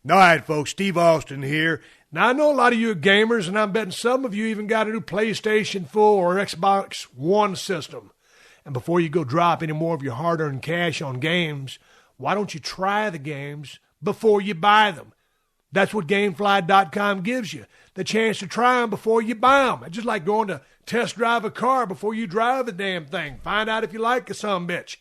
All right, folks, Steve Austin here. Now, I know a lot of you are gamers, and I'm betting some of you even got a new PlayStation 4 or Xbox One system. And before you go drop any more of your hard-earned cash on games, why don't you try the games before you buy them? That's what Gamefly.com gives you, the chance to try them before you buy them. It's just like going to test drive a car before you drive the damn thing. Find out if you like a sumbitch.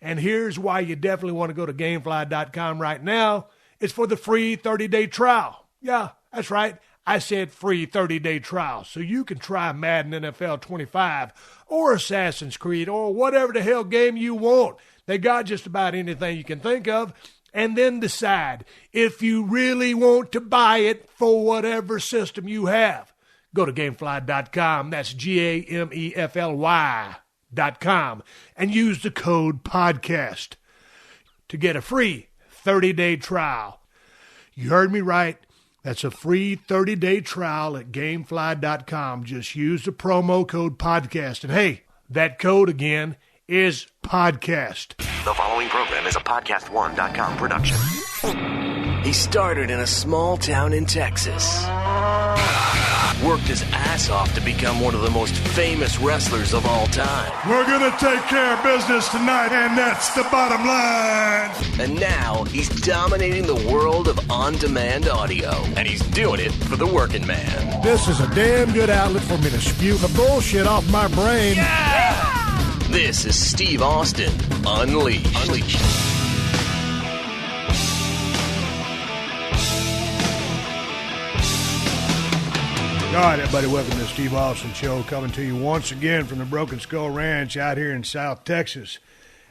And here's why you definitely want to go to Gamefly.com right now. It's for the free 30-day trial. Yeah, that's right. I said free 30-day trial. So you can try Madden NFL 25 or Assassin's Creed or whatever the hell game you want. They got just about anything you can think of. And then decide if you really want to buy it for whatever system you have. Go to Gamefly.com. That's Gamefly.com. And use the code PODCAST to get a free 30-day trial. You heard me right. That's a free 30-day trial at Gamefly.com. Just use the promo code PODCAST. And hey, that code again is PODCAST. The following program is a PodcastOne.com production. He started in a small town in Texas. Worked his ass off to become one of the most famous wrestlers of all time. We're going to take care of business tonight, and that's the bottom line. And now he's dominating the world of on-demand audio. And he's doing it for the working man. This is a damn good outlet for me to spew the bullshit off my brain. Yeah! This is Steve Austin Unleashed. All right, everybody, welcome to the Steve Austin Show, coming to you once again from the Broken Skull Ranch out here in South Texas.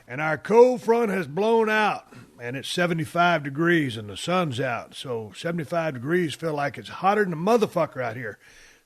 And our cold front has blown out, and it's 75 degrees, and the sun's out. So 75 degrees feel like it's hotter than a motherfucker out here.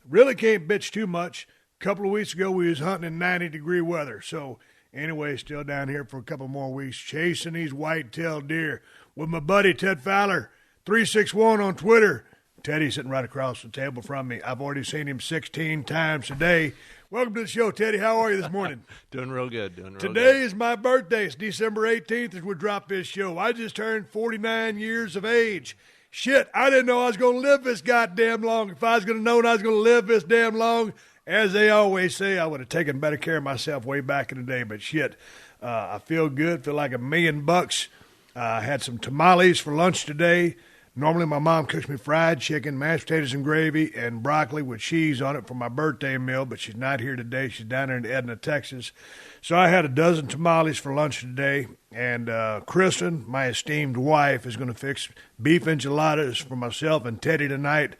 Really can't bitch too much. A couple of weeks ago, we was hunting in 90-degree weather. So anyway, still down here for a couple more weeks, chasing these white-tailed deer with my buddy Ted Fowler, 361 on Twitter. Teddy's sitting right across the table from me. I've already seen him 16 times today. Welcome to the show, Teddy. How are you this morning? Doing real good. Today is my birthday. It's December 18th as we drop this show. I just turned 49 years of age. Shit, I didn't know I was going to live this goddamn long. If I was going to know I was going to live this damn long, as they always say, I would have taken better care of myself way back in the day. But shit, I feel good, feel like $1 million. I had some tamales for lunch today. Normally my mom cooks me fried chicken, mashed potatoes and gravy, and broccoli with cheese on it for my birthday meal, but she's not here today. She's down there in Edna, Texas. So I had a dozen tamales for lunch today, and Kristen, my esteemed wife, is going to fix beef enchiladas for myself and Teddy tonight.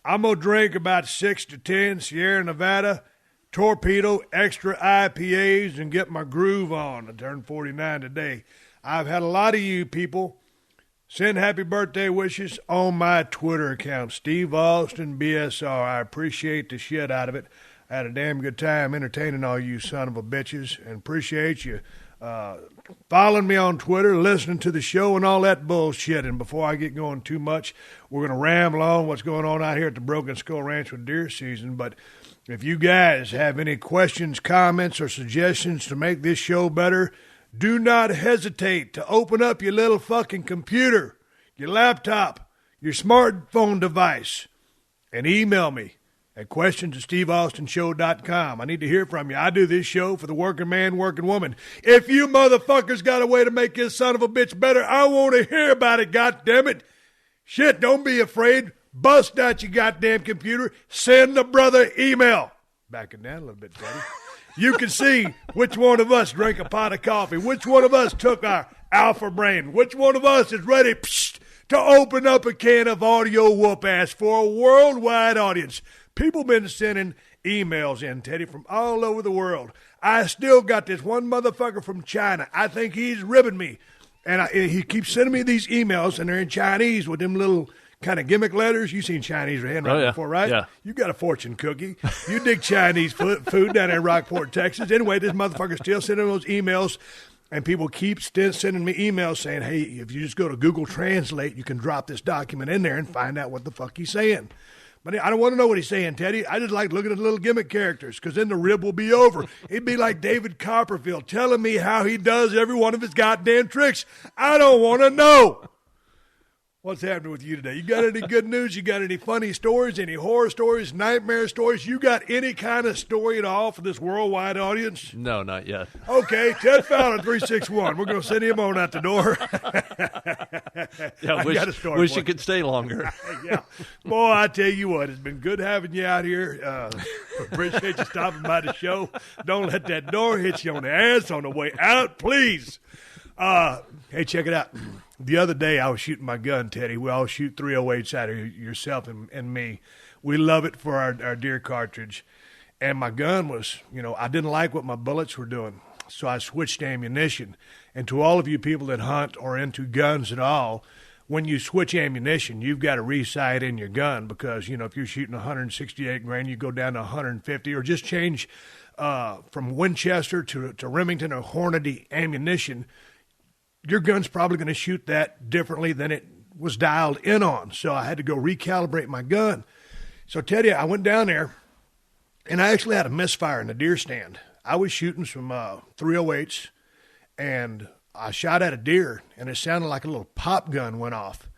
I'm going to drink about 6 to 10 Sierra Nevada Torpedo Extra IPAs and get my groove on. I turned 49 today. I've had a lot of you people send happy birthday wishes on my Twitter account, Steve Austin BSR. I appreciate the shit out of it. I had a damn good time entertaining all you son of a bitches, and appreciate you following me on Twitter, listening to the show, and all that bullshit. And before I get going too much, we're going to ramble on what's going on out here at the Broken Skull Ranch with deer season. But if you guys have any questions, comments, or suggestions to make this show better, do not hesitate to open up your little fucking computer, your laptop, your smartphone device, and email me at questions@steveaustinshow.com. I need to hear from you. I do this show for the working man, working woman. If you motherfuckers got a way to make this son of a bitch better, I want to hear about it, goddammit. Shit, don't be afraid. Bust out your goddamn computer. Send the brother email. Back it down a little bit, Teddy. You can see which one of us drank a pot of coffee, which one of us took our alpha brain, which one of us is ready to open up a can of audio whoop-ass for a worldwide audience. People been sending emails in, Teddy, from all over the world. I still got this one motherfucker from China. I think he's ribbing me. And he keeps sending me these emails, and they're in Chinese with them little kind of gimmick letters. You've seen Chinese handwriting before, right? Yeah. You got a fortune cookie. You dig Chinese food down there in Rockport, Texas. Anyway, this motherfucker's still sending those emails, and people keep sending me emails saying, hey, if you just go to Google Translate, you can drop this document in there and find out what the fuck he's saying. But I don't want to know what he's saying, Teddy. I just like looking at the little gimmick characters, because then the rib will be over. It'd be like David Copperfield telling me how he does every one of his goddamn tricks. I don't want to know. What's happening with you today? You got any good news? You got any funny stories, any horror stories, nightmare stories? You got any kind of story at all for this worldwide audience? No, not yet. Okay, Ted Fallon 361. We're going to send him on out the door. Yeah, wish you could stay longer. Yeah. Boy, I tell you what, it's been good having you out here. Appreciate you stopping by the show. Don't let that door hit you on the ass on the way out, please. Hey, check it out. The other day I was shooting my gun, Teddy. We all shoot 308s out of yourself and me. We love it for our deer cartridge. And my gun was, I didn't like what my bullets were doing. So I switched ammunition. And to all of you people that hunt or into guns at all, when you switch ammunition, you've got to resight in your gun because, if you're shooting 168 grain, you go down to 150 or just change from Winchester to Remington or Hornady ammunition. Your gun's probably going to shoot that differently than it was dialed in on. So I had to go recalibrate my gun. So, Teddy, I went down there, and I actually had a misfire in the deer stand. I was shooting some 308s, and I shot at a deer, and it sounded like a little pop gun went off.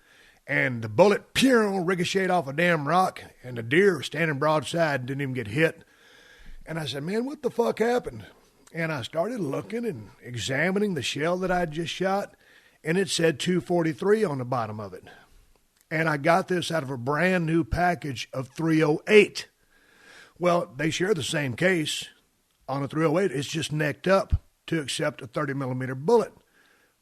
And the bullet, ricocheted off a damn rock, and the deer standing broadside didn't even get hit. And I said, man, what the fuck happened? And I started looking and examining the shell that I had just shot, and it said 243 on the bottom of it. And I got this out of a brand new package of 308. Well, they share the same case on a 308. It's just necked up to accept a 30-millimeter bullet.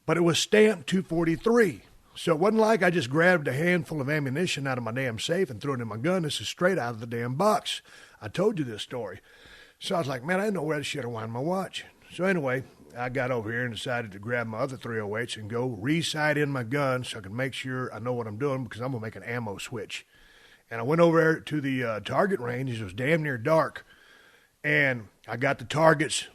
But it was stamped 243. So it wasn't like I just grabbed a handful of ammunition out of my damn safe and threw it in my gun. This is straight out of the damn box. I told you this story. So I was like, man, I didn't know where the shit to wind my watch. So anyway, I got over here and decided to grab my other 308s and go re-sight in my gun so I can make sure I know what I'm doing because I'm going to make an ammo switch. And I went over there to the target range. It was damn near dark. And I got the targets,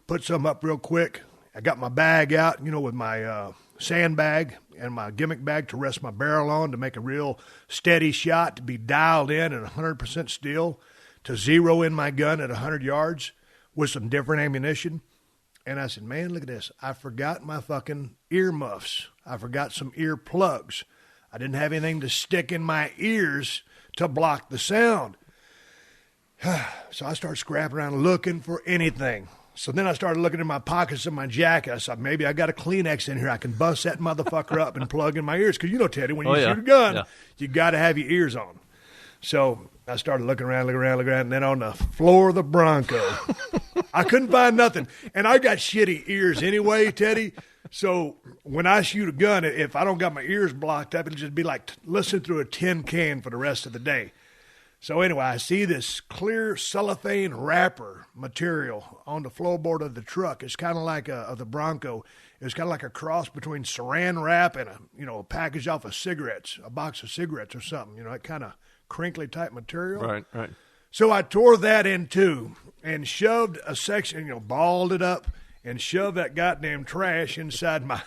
put some up real quick. I got my bag out, with my sandbag and my gimmick bag to rest my barrel on to make a real steady shot, to be dialed in at 100% still, to zero in my gun at 100 yards with some different ammunition. And I said, man, look at this. I forgot my fucking earmuffs. I forgot some ear plugs. I didn't have anything to stick in my ears to block the sound. So I started scrapping around looking for anything. So then I started looking in my pockets of my jacket. I said, maybe I got a Kleenex in here. I can bust that motherfucker up and plug in my ears. Because Teddy, when you shoot a gun, you got to have your ears on. So I started looking around, and then on the floor of the Bronco, I couldn't find nothing. And I got shitty ears anyway, Teddy. So when I shoot a gun, if I don't got my ears blocked up, it'll just be like listening through a tin can for the rest of the day. So anyway, I see this clear cellophane wrapper material on the floorboard of the truck. It's kind of like of the Bronco. It was kind of like a cross between saran wrap and a package off of cigarettes, a box of cigarettes or something. That kind of crinkly type material. Right. So I tore that in two and shoved a section, balled it up and shoved that goddamn trash inside my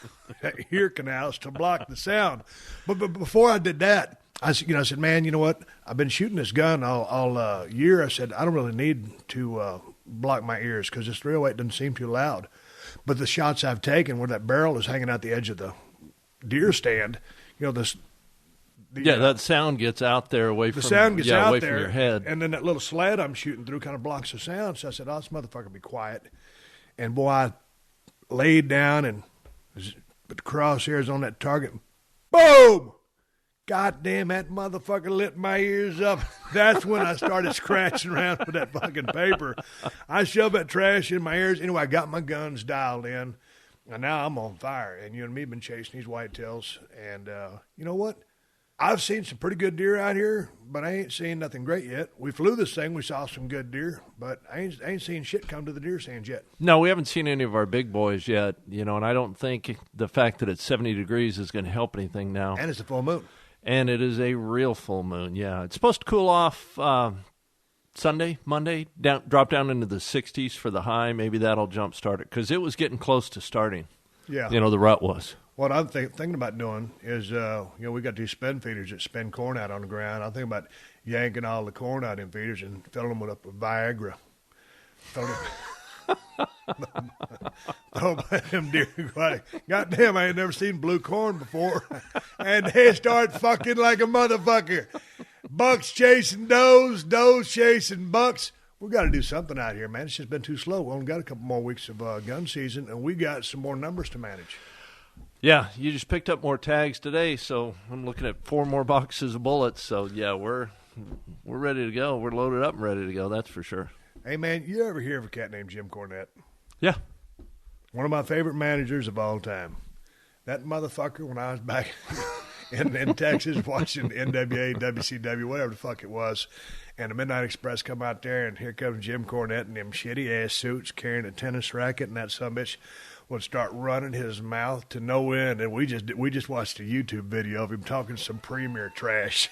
ear canals to block the sound. But before I did that, I said, man, you know what? I've been shooting this gun all year. I said, I don't really need to block my ears because this 308 doesn't seem too loud. But the shots I've taken where that barrel is hanging out the edge of the deer stand, that sound gets out there away from away from your head. And then that little slat I'm shooting through kind of blocks the sound. So I said, this motherfucker be quiet. And boy, I laid down and put the crosshairs on that target. Boom! God damn, that motherfucker lit my ears up. That's when I started scratching around with that fucking paper. I shoved that trash in my ears. Anyway, I got my guns dialed in, and now I'm on fire. And you and me have been chasing these whitetails. And you know what? I've seen some pretty good deer out here, but I ain't seen nothing great yet. We flew this thing. We saw some good deer, but I ain't seen shit come to the deer stands yet. No, we haven't seen any of our big boys yet, and I don't think the fact that it's 70 degrees is going to help anything now. And it's a full moon. And it is a real full moon, yeah. It's supposed to cool off Sunday, Monday, drop down into the 60s for the high. Maybe that'll jumpstart it because it was getting close to starting. Yeah. The rut was. What I'm thinking about doing is, we got these spin feeders that spin corn out on the ground. I'm thinking about yanking all the corn out in feeders and filling them with Viagra. Oh, them deer, goddamn, I ain't never seen blue corn before. And they start fucking like a motherfucker. Bucks chasing does, does chasing bucks. We got to do something out here, man. It's just been too slow. We only got a couple more weeks of gun season, and we got some more numbers to manage. Yeah, you just picked up more tags today, so I'm looking at 4 more boxes of bullets. So, yeah, we're ready to go. We're loaded up and ready to go, that's for sure. Hey, man, you ever hear of a cat named Jim Cornette? Yeah. One of my favorite managers of all time. That motherfucker, when I was back in Texas watching NWA, WCW, whatever the fuck it was, and the Midnight Express come out there, and here comes Jim Cornette in them shitty-ass suits carrying a tennis racket, and that sumbitch would start running his mouth to no end, and we just watched a YouTube video of him talking some premier trash.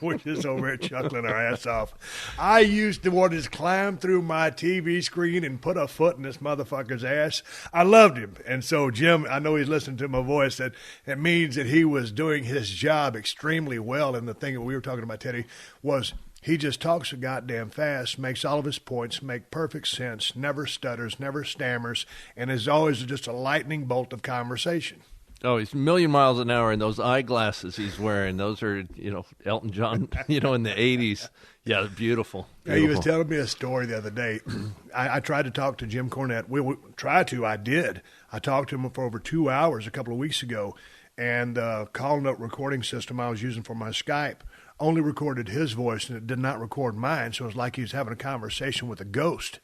We're just over there chuckling our ass off. I used to want to just climb through my TV screen and put a foot in this motherfucker's ass. I loved him. And so Jim, I know he's listening to my voice, that it means that he was doing his job extremely well. And the thing that we were talking about, Teddy, was he just talks so goddamn fast, makes all of his points make perfect sense, never stutters, never stammers, and is always just a lightning bolt of conversation. Oh, he's a million miles an hour, and those eyeglasses he's wearing, those are, Elton John, in the 80s. Yeah, beautiful. Yeah, he was telling me a story the other day. I tried to talk to Jim Cornette. I did. I talked to him for over 2 hours a couple of weeks ago, and the call note recording system I was using for my Skype only recorded his voice, and it did not record mine, so it was like he was having a conversation with a ghost.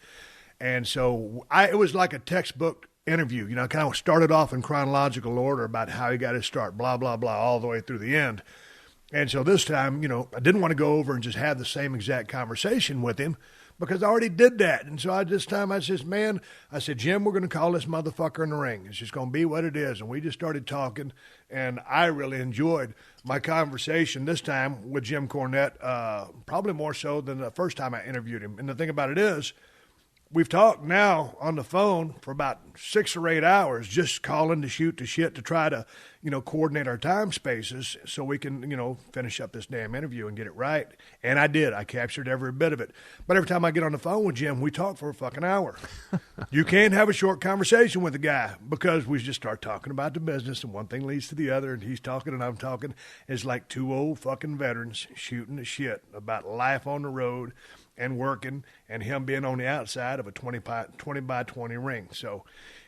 And so it was like a textbook interview. Kind of started off in chronological order about how he got his start, blah, blah, blah, all the way through the end. And so this time, I didn't want to go over and just have the same exact conversation with him because I already did that. And so this time I said, Jim, we're going to call this motherfucker in the ring. It's just going to be what it is. And we just started talking, and I really enjoyed my conversation this time with Jim Cornette, probably more so than the first time I interviewed him. And the thing about it is, we've talked now on the phone for about 6 or 8 hours, just calling to shoot the shit to try to, coordinate our time spaces so we can, finish up this damn interview and get it right. And I did. I captured every bit of it. But every time I get on the phone with Jim, we talk for a fucking hour. You can't have a short conversation with the guy because we just start talking about the business, and one thing leads to the other, and he's talking and I'm talking. It's like 2 old fucking veterans shooting the shit about life on the road and working, and him being on the outside of a 20 by 20 ring. So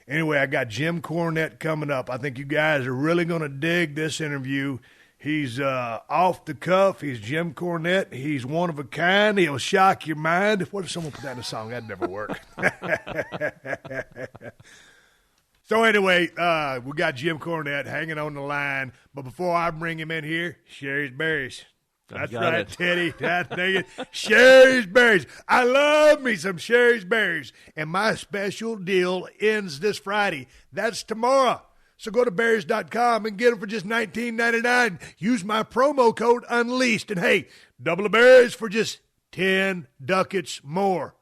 anyway, I got Jim Cornette coming up. I think you guys are really going to dig this interview. He's off the cuff. He's Jim Cornette. He's one of a kind. He'll shock your mind. What if someone put that in a song? That'd never work. So anyway, we got Jim Cornette hanging on the line. But before I bring him in here, Sherry's Berries. That's right, Teddy. That's it. Sherry's Berries. I love me some Sherry's Berries. And my special deal ends this Friday. That's tomorrow. So go to berries.com and get them for just $19.99. Use my promo code UNLEASHED. And hey, double the berries for just 10 ducats more.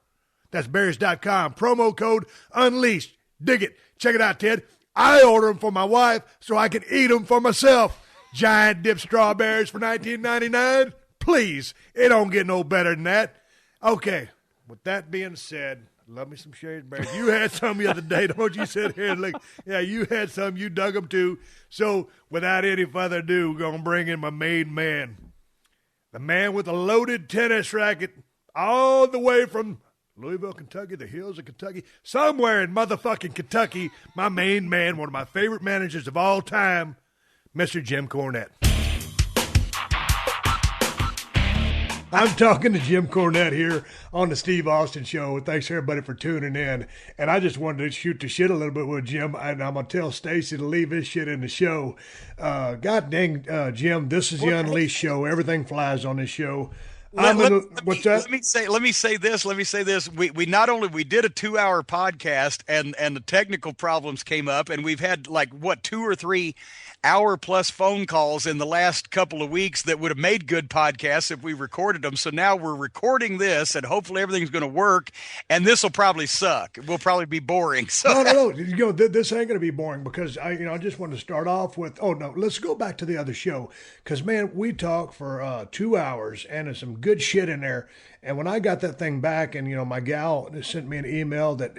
That's berries.com. Promo code UNLEASHED. Dig it. Check it out, Ted. I order them for my wife so I can eat them for myself. Giant dip strawberries for $19.99. Please, it don't get no better than that. Okay, with that being said, love me some Sherry's Berries. You had some the other day. Don't you sit here and look. Yeah, you had some. You dug them too. So without any further ado, we're going to bring in my main man. The man with a loaded tennis racket all the way from Louisville, Kentucky, the hills of Kentucky, somewhere in motherfucking Kentucky, my main man, one of my favorite managers of all time, Mr. Jim Cornette. I'm talking to Jim Cornette here on the Steve Austin Show. Thanks, everybody, for tuning in. And I just wanted to shoot the shit a little bit with Jim, and I'm going to tell Stacy to leave his shit in the show. God dang, Jim, this is the Unleashed show. Everything flies on this show. What's that? Let me say this. We did a 2-hour podcast and the technical problems came up, and we've had 2 or 3 hour-plus phone calls in the last couple of weeks that would have made good podcasts if we recorded them. So now we're recording this, and hopefully everything's going to work, and this will probably suck. It will probably be boring. So No. This ain't going to be boring because I just want to start off with, let's go back to the other show because, man, we talked for 2 hours, and there's some good shit in there. And when I got that thing back and, my gal sent me an email that,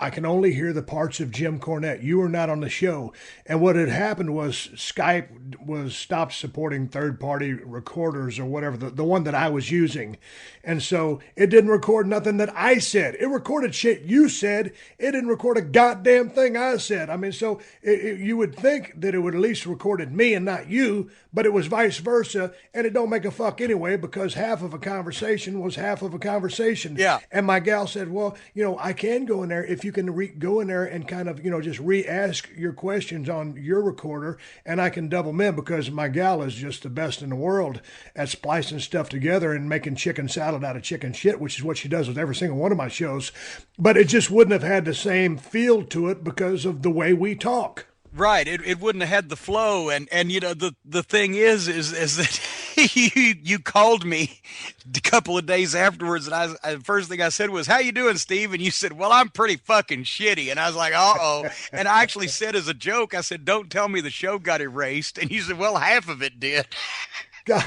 I can only hear the parts of Jim Cornette. You were not on the show. And what had happened was Skype was stopped supporting third-party recorders or whatever, the one that I was using. And so it didn't record nothing that I said. It recorded shit you said. It didn't record a goddamn thing I said. I mean, so you would think that it would at least recorded me and not you, but it was vice versa. And it don't make a fuck anyway because half of a conversation was half of a conversation. Yeah. And my gal said, well, I can go in there if you can go in there and kind of, just re-ask your questions on your recorder, and I can double them in because my gal is just the best in the world at splicing stuff together and making chicken salad out of chicken shit, which is what she does with every single one of my shows. But it just wouldn't have had the same feel to it because of the way we talk. Right. It wouldn't have had the flow. And the thing is that you called me a couple of days afterwards, and the first thing I said was, "How you doing, Steve?" And you said, "Well, I'm pretty fucking shitty." And I was like, "Uh-oh." And I actually said as a joke, I said, "Don't tell me the show got erased." And you said, "Well, half of it did." Yeah.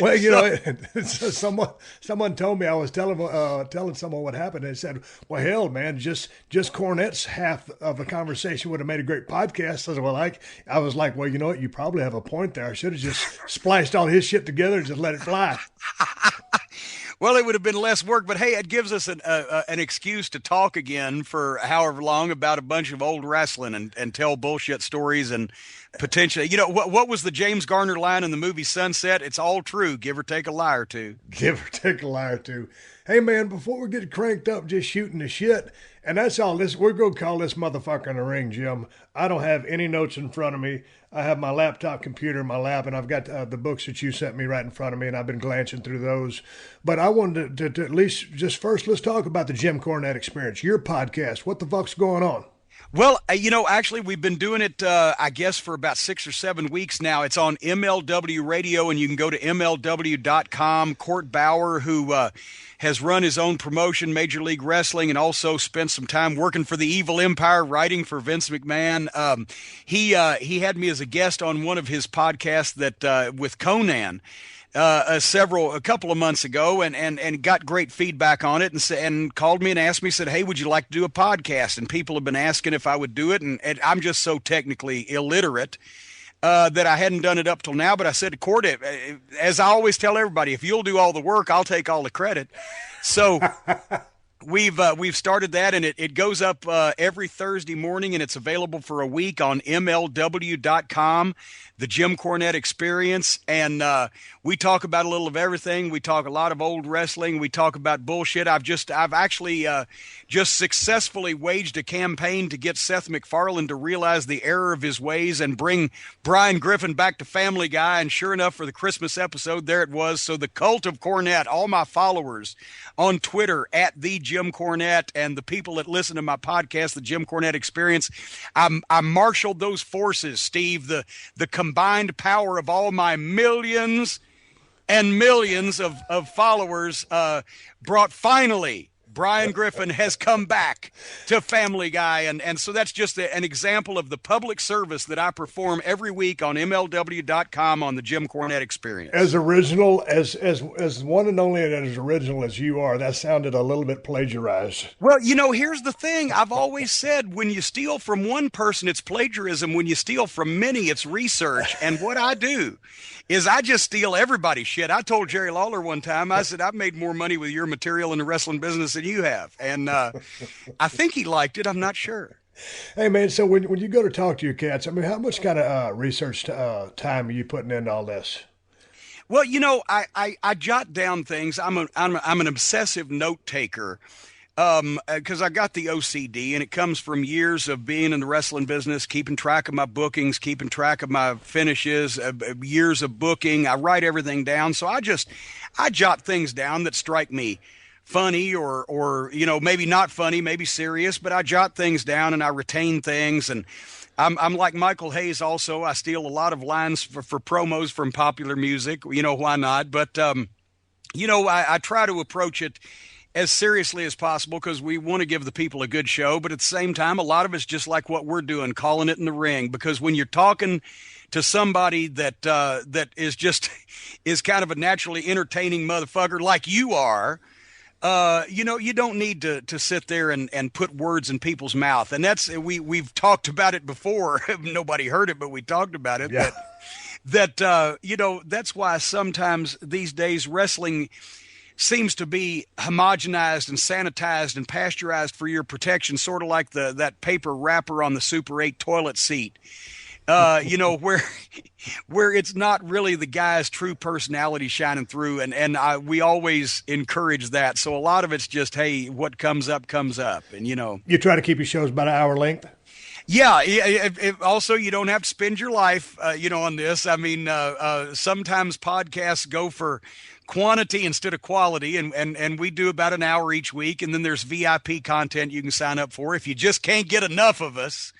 Well, someone told me I was telling someone what happened. They said, "Well, hell, man, just Cornette's half of a conversation would have made a great podcast." I said, "Well, I was like, well, you know what? You probably have a point there. I should have just spliced all his shit together and just let it fly." Well, it would have been less work, but hey, it gives us an excuse to talk again for however long about a bunch of old wrestling and tell bullshit stories and potentially, what was the James Garner line in the movie Sunset? It's all true. Give or take a lie or two. Give or take a lie or two. Hey, man, before we get cranked up just shooting the shit, and that's all this, we're going to call this motherfucker in the ring, Jim. I don't have any notes in front of me. I have my laptop computer in my lap, and I've got the books that you sent me right in front of me, and I've been glancing through those. But I wanted to at least just first, let's talk about the Jim Cornette experience, your podcast. What the fuck's going on? Well, actually, we've been doing it, I guess, for about 6 or 7 weeks now. It's on MLW Radio, and you can go to MLW.com. Court Bauer, who has run his own promotion, Major League Wrestling, and also spent some time working for the Evil Empire, writing for Vince McMahon. He had me as a guest on one of his podcasts that with Conan. A couple of months ago and got great feedback on it and called me and asked me, said, "Hey, would you like to do a podcast?" And people have been asking if I would do it. And I'm just so technically illiterate that I hadn't done it up till now. But I said to Court, as I always tell everybody, if you'll do all the work, I'll take all the credit. So we've started that, and it goes up every Thursday morning, and it's available for a week on MLW.com, the Jim Cornette Experience. And we talk about a little of everything. We talk a lot of old wrestling. We talk about bullshit. I've actually just successfully waged a campaign to get Seth MacFarlane to realize the error of his ways and bring Brian Griffin back to Family Guy. And sure enough, for the Christmas episode, there it was. So the Cult of Cornette, all my followers on Twitter at the Jim Cornette, and the people that listen to my podcast, the Jim Cornette Experience, I marshaled those forces, Steve, the combined power of all my millions and millions of followers brought finally Brian Griffin has come back to Family Guy. And so that's just an example of the public service that I perform every week on MLW.com on the Jim Cornette Experience. As original, as one and only and as original as you are, that sounded a little bit plagiarized. Well, here's the thing. I've always said when you steal from one person, it's plagiarism. When you steal from many, it's research. And what I do is I just steal everybody's shit. I told Jerry Lawler one time, I said, "I've made more money with your material in the wrestling business than you have." And I think he liked it. I'm not sure. Hey, man, so when you go to talk to your cats, I mean, how much kind of research time are you putting into all this? Well, I jot down things. I'm an obsessive note taker. Because I got the OCD, and it comes from years of being in the wrestling business, keeping track of my bookings, keeping track of my finishes, years of booking. I write everything down. So I jot things down that strike me funny or maybe not funny, maybe serious, but I jot things down and I retain things. And I'm like Michael Hayes also. I steal a lot of lines for promos from popular music. You know, why not? But, you know, I try to approach it as seriously as possible because we want to give the people a good show. But at the same time, a lot of it's just like what we're doing, calling it in the ring. Because when you're talking to somebody that is just is kind of a naturally entertaining motherfucker like you are, you know, you don't need to sit there and put words in people's mouth. And that's, we've talked about it before. Nobody heard it, but we talked about it. Yeah. That you know, that's why sometimes these days wrestling seems to be homogenized and sanitized and pasteurized for your protection, sort of like that paper wrapper on the Super 8 toilet seat. You know, where it's not really the guy's true personality shining through. And we always encourage that. So a lot of it's just, hey, what comes up, comes up. And, you know. You try to keep your shows about an hour length? Yeah. Also, you don't have to spend your life, you know, on this. I mean, sometimes podcasts go for quantity instead of quality. And we do about an hour each week. And then there's VIP content you can sign up for if you just can't get enough of us.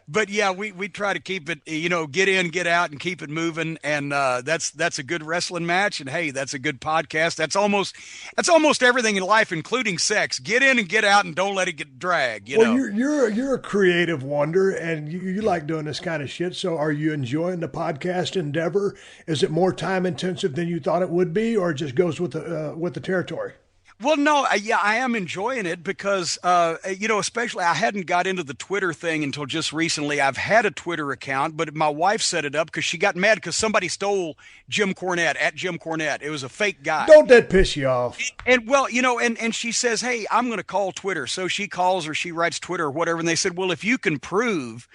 But yeah, we try to keep it, you know, get in, get out and keep it moving. And, that's a good wrestling match. And hey, that's a good podcast. That's almost everything in life, including sex. Get in and get out and don't let it get dragged. You know, you're a creative wonder and you like doing this kind of shit. So are you enjoying the podcast endeavor? Is it more time intensive than you thought it would be, or it just goes with the territory? Well, no, yeah, I am enjoying it because, you know, especially I hadn't got into the Twitter thing until just recently. I've had a Twitter account, but my wife set it up because she got mad because somebody stole Jim Cornette at Jim Cornette. It was a fake guy. Don't that piss you off? And well, you know, and she says, hey, I'm going to call Twitter. So she calls or she writes Twitter or whatever. And they said, well, if you can prove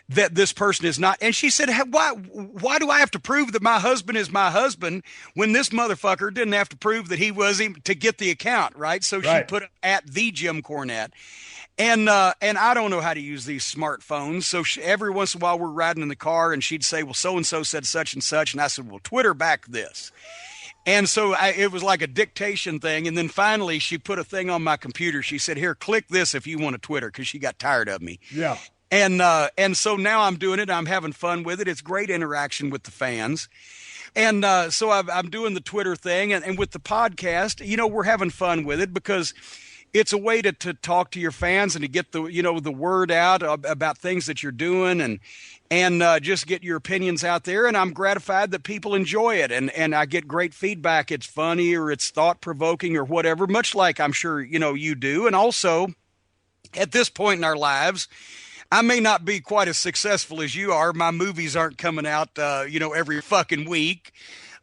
that this person is not. And she said, hey, why do I have to prove that my husband is my husband when this motherfucker didn't have to prove that he was him to get the account, right? So she put it at the Jim Cornette. And I don't know how to use these smartphones. So every once in a while we're riding in the car and she'd say, well, so-and-so said such and such. And I said, well, Twitter back this. And so it was like a dictation thing. And then finally she put a thing on my computer. She said, here, click this if you want a Twitter, because she got tired of me. Yeah. And so now I'm doing it. I'm having fun with it. It's great interaction with the fans. And so I'm doing the Twitter thing. And with the podcast, you know, we're having fun with it because it's a way to talk to your fans and to get the, you know, the word out about things that you're doing and just get your opinions out there. And I'm gratified that people enjoy it. And I get great feedback. It's funny or it's thought provoking or whatever, much like I'm sure, you know, you do. And also at this point in our lives, I may not be quite as successful as you are. My movies aren't coming out, you know, every fucking week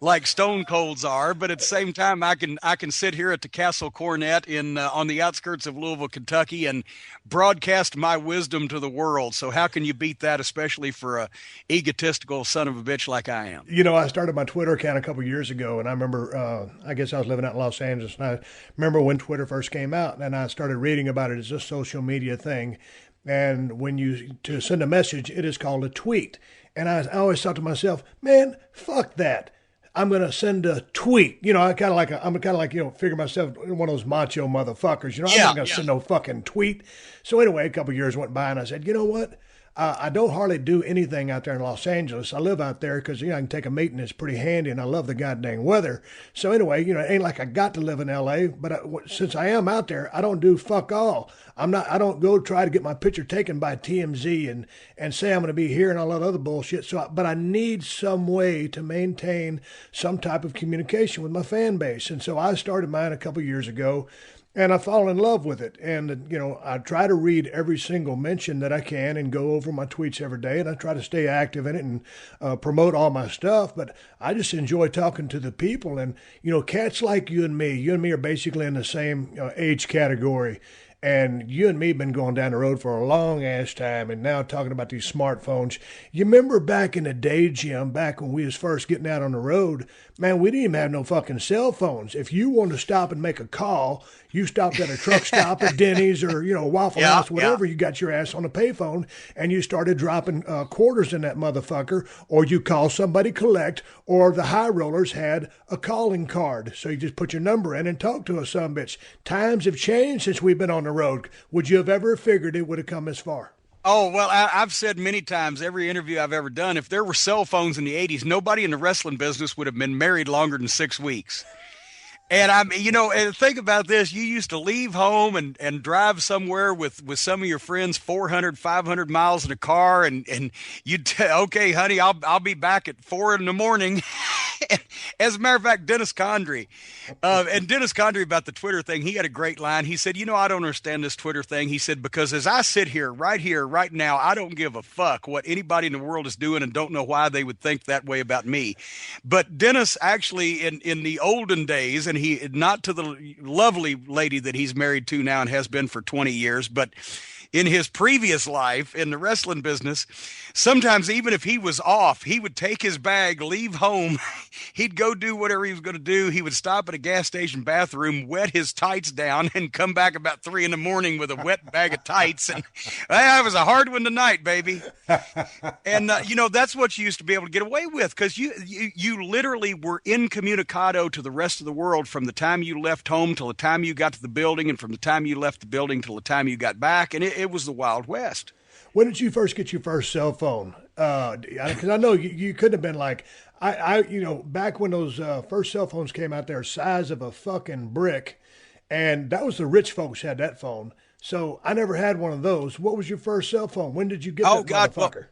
like Stone Cold's are. But at the same time, I can sit here at the Castle Cornet on the outskirts of Louisville, Kentucky, and broadcast my wisdom to the world. So how can you beat that, especially for a egotistical son of a bitch like I am? You know, I started my Twitter account a couple years ago, and I remember, I guess I was living out in Los Angeles, and I remember when Twitter first came out, and I started reading about it as a social media thing. And when to send a message, it is called a tweet. And I always thought to myself, man, fuck that. I'm going to send a tweet. You know, I'm kind of like, you know, figure myself one of those macho motherfuckers. You know, I'm not going to send no fucking tweet. So anyway, a couple of years went by and I said, you know what? I don't hardly do anything out there in Los Angeles. I live out there because, you know, I can take a meeting. It's pretty handy, and I love the goddamn weather. So anyway, you know, it ain't like I got to live in L.A., but since I am out there, I don't do fuck all. I don't go try to get my picture taken by TMZ and say I'm going to be here and all that other bullshit. But I need some way to maintain some type of communication with my fan base. And so I started mine a couple of years ago. And I fall in love with it. And, you know, I try to read every single mention that I can and go over my tweets every day. And I try to stay active in it and promote all my stuff. But I just enjoy talking to the people. And, you know, cats like you and me are basically in the same age category. And you and me have been going down the road for a long ass time and now talking about these smartphones. You remember back in the day, Jim, back when we was first getting out on the road, man, we didn't even have no fucking cell phones. If you wanted to stop and make a call, you stopped at a truck stop at Denny's or, you know, Waffle House, whatever, you got your ass on a payphone and you started dropping quarters in that motherfucker, or you call somebody collect, or the high rollers had a calling card. So you just put your number in and talk to a sumbitch. Times have changed since we've been on the the road. Would you have ever figured it would have come as far? Oh, well, I've said many times, every interview I've ever done, if there were cell phones in the 80s, nobody in the wrestling business would have been married longer than 6 weeks. And and think about this. You used to leave home and drive somewhere with some of your friends 400, 500 miles in a car. And you'd okay, honey, I'll be back at 4 a.m. As a matter of fact, Dennis Condrey, and Dennis Condrey about the Twitter thing, he had a great line. He said, I don't understand this Twitter thing. He said, because as I sit here, right now, I don't give a fuck what anybody in the world is doing and don't know why they would think that way about me. But Dennis actually, in the olden days, and he not to the lovely lady that he's married to now and has been for 20 years, but in his previous life in the wrestling business, sometimes even if he was off, he would take his bag, leave home. He'd go do whatever he was going to do. He would stop at a gas station bathroom, wet his tights down, and come back about 3 a.m. with a wet bag of tights. And it was a hard one tonight, baby. And, that's what you used to be able to get away with, because you literally were incommunicado to the rest of the world from the time you left home till the time you got to the building, and from the time you left the building till the time you got back. And it was the Wild West. When did you first get your first cell phone? Because I know you couldn't have been like, back when those first cell phones came out, they're size of a fucking brick. And that was the rich folks had that phone. So I never had one of those. What was your first cell phone? When did you get that motherfucker? Well,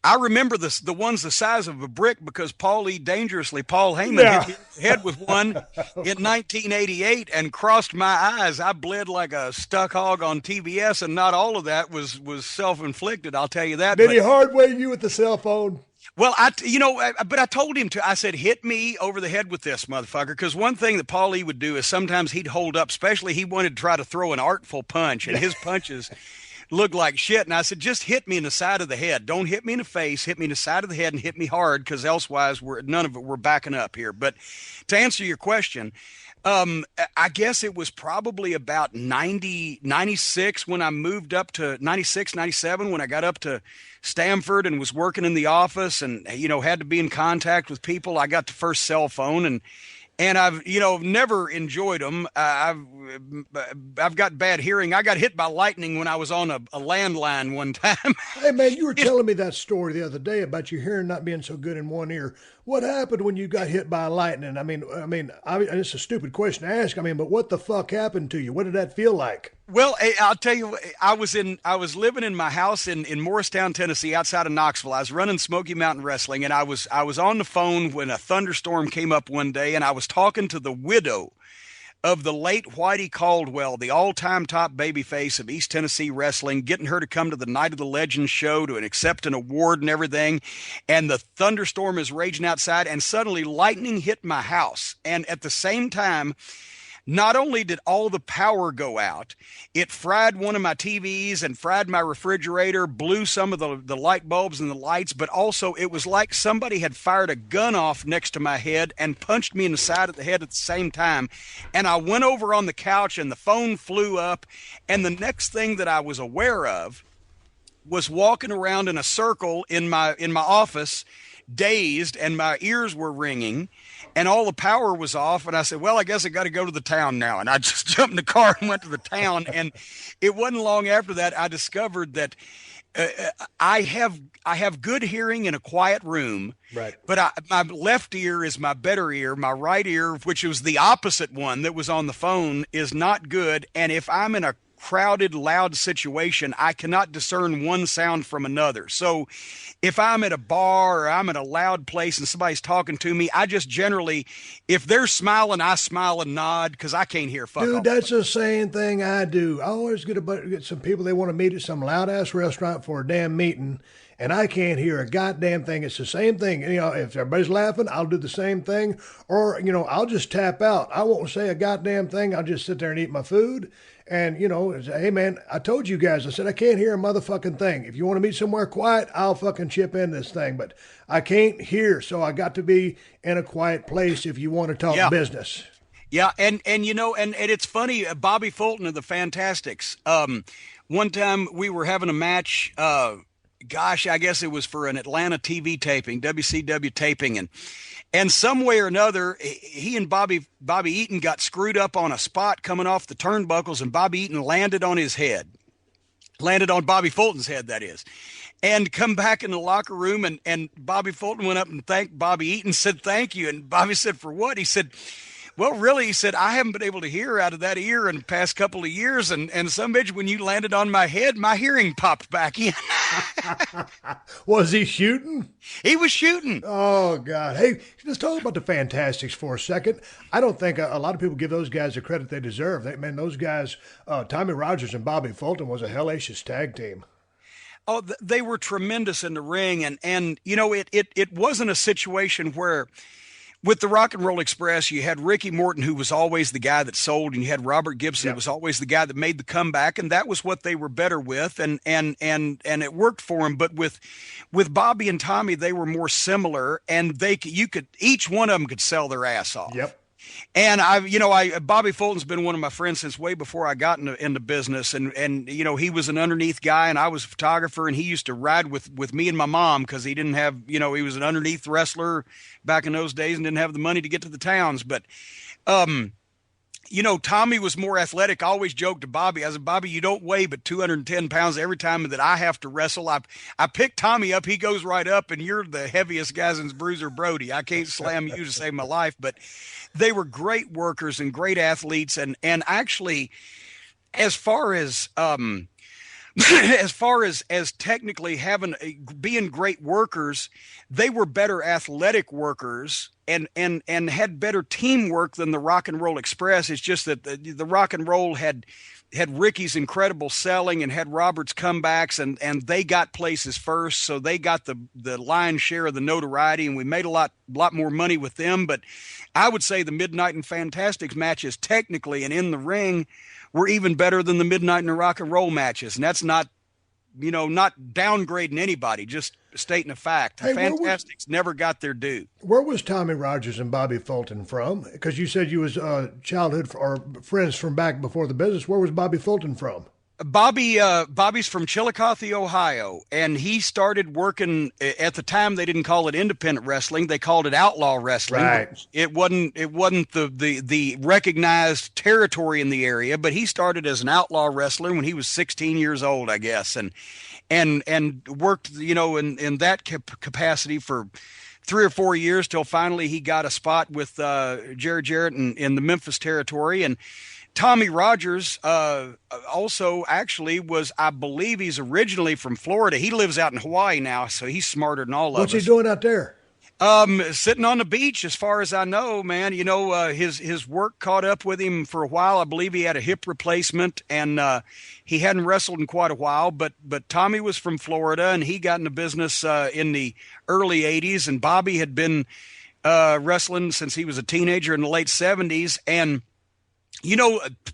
I remember the ones the size of a brick because Paul Heyman hit his head with one in 1988 and crossed my eyes. I bled like a stuck hog on TBS, and not all of that was self-inflicted, I'll tell you that. Did he hard-way you with the cell phone? Well, but I told him I said, hit me over the head with this, motherfucker. Because one thing that Paul E would do is sometimes he'd hold up, especially he wanted to try to throw an artful punch, and his punches looked like shit. And I said, just hit me in the side of the head. Don't hit me in the face. Hit me in the side of the head and hit me hard, because elsewise none of it, we're backing up here. But to answer your question, I guess it was probably about 96 when I moved up to 96, 97, when I got up to Stamford and was working in the office and, had to be in contact with people. I got the first cell phone, and I've, never enjoyed them. I've got bad hearing. I got hit by lightning when I was on a landline one time. Hey, man, you were telling me that story the other day about your hearing not being so good in one ear. What happened when you got hit by lightning? I mean, it's a stupid question to ask. But what the fuck happened to you? What did that feel like? Well, I'll tell you, I was living in my house in Morristown, Tennessee, outside of Knoxville. I was running Smoky Mountain Wrestling, and I was on the phone when a thunderstorm came up one day, and I was talking to the widow of the late Whitey Caldwell, the all-time top babyface of East Tennessee wrestling, getting her to come to the Night of the Legends show to accept an award and everything. And the thunderstorm is raging outside, and suddenly lightning hit my house. And at the same time, not only did all the power go out, it fried one of my TVs and fried my refrigerator, blew some of the light bulbs and the lights, but also it was like somebody had fired a gun off next to my head and punched me in the side of the head at the same time. And I went over on the couch and the phone flew up. And the next thing that I was aware of was walking around in a circle in my office, dazed, and my ears were ringing. And all the power was off, and I said, well, I guess I got to go to the town now. And I just jumped in the car and went to the town. And it wasn't long after that I discovered that I have good hearing in a quiet room, right? But my left ear is my better ear. My right ear, which was the opposite one that was on the phone, is not good. And if I'm in a crowded, loud situation, I cannot discern one sound from another. So if I'm at a bar or I'm at a loud place and somebody's talking to me, I just generally, if they're smiling, I smile and nod because I can't hear fuck. Dude, that's the same thing I do. I always get some people, they want to meet at some loud-ass restaurant for a damn meeting, and I can't hear a goddamn thing. It's the same thing. If everybody's laughing, I'll do the same thing. Or, I'll just tap out. I won't say a goddamn thing. I'll just sit there and eat my food. And, hey, man, I told you guys, I said, I can't hear a motherfucking thing. If you want to meet somewhere quiet, I'll fucking chip in this thing. But I can't hear, so I got to be in a quiet place if you want to talk business. Yeah, and it's funny, Bobby Fulton of the Fantastics. One time we were having a match gosh, I guess it was for an Atlanta TV taping, WCW taping, and some way or another, he and Bobby Eaton got screwed up on a spot coming off the turnbuckles, and Bobby Eaton landed on Bobby Fulton's head, that is, and come back in the locker room, and Bobby Fulton went up and thanked Bobby Eaton, said thank you, and Bobby said, for what? He said, well, really, he said, I haven't been able to hear out of that ear in the past couple of years, and some bitch, when you landed on my head, my hearing popped back in. Was he shooting? He was shooting. Oh, God. Hey, let's talk about the Fantastics for a second. I don't think a lot of people give those guys the credit they deserve. Man, those guys, Tommy Rogers and Bobby Fulton was a hellacious tag team. Oh, they were tremendous in the ring, and you know, it wasn't a situation where, with the Rock and Roll Express, you had Ricky Morton, who was always the guy that sold, and you had Robert Gibson, who was always the guy that made the comeback, and that was what they were better with, and it worked for them. But with Bobby and Tommy, they were more similar, and each one of them could sell their ass off. Yep. And Bobby Fulton's been one of my friends since way before I got into business, and you know, he was an underneath guy, and I was a photographer, and he used to ride with me and my mom because he didn't have, he was an underneath wrestler back in those days and didn't have the money to get to the towns. But Tommy was more athletic. I always joked to Bobby, I said, Bobby, you don't weigh but 210 pounds every time that I have to wrestle. I pick Tommy up, he goes right up, and you're the heaviest guy since Bruiser Brody. I can't slam you to save my life. But they were great workers and great athletes. And actually, as far as technically being great workers, they were better athletic workers and had better teamwork than the Rock and Roll Express. It's just that the Rock and Roll had Ricky's incredible selling and had Robert's comebacks, and they got places first, so they got the lion's share of the notoriety, and we made a lot more money with them. But I would say the Midnight and Fantastics matches technically and in the ring were even better than the Midnight and the Rock and Roll matches. And that's not downgrading anybody, just stating a fact. The Fantastics never got their due. Where was Tommy Rogers and Bobby Fulton from? Because you said you was childhood or friends from back before the business. Where was Bobby Fulton from? Bobby's from Chillicothe, Ohio, and he started working at the time. They didn't call it independent wrestling; they called it outlaw wrestling. Right. It wasn't the recognized territory in the area, but he started as an outlaw wrestler when he was 16 years old, I guess, and worked in that capacity for 3 or 4 years till finally he got a spot with Jerry Jarrett in the Memphis territory. And Tommy Rogers also actually was, I believe he's originally from Florida. He lives out in Hawaii now, so he's smarter than all of us. What's he doing out there? Sitting on the beach, as far as I know, man. His work caught up with him for a while. I believe he had a hip replacement, and he hadn't wrestled in quite a while. But Tommy was from Florida, and he got into business in the early 80s, and Bobby had been wrestling since he was a teenager in the late 70s. And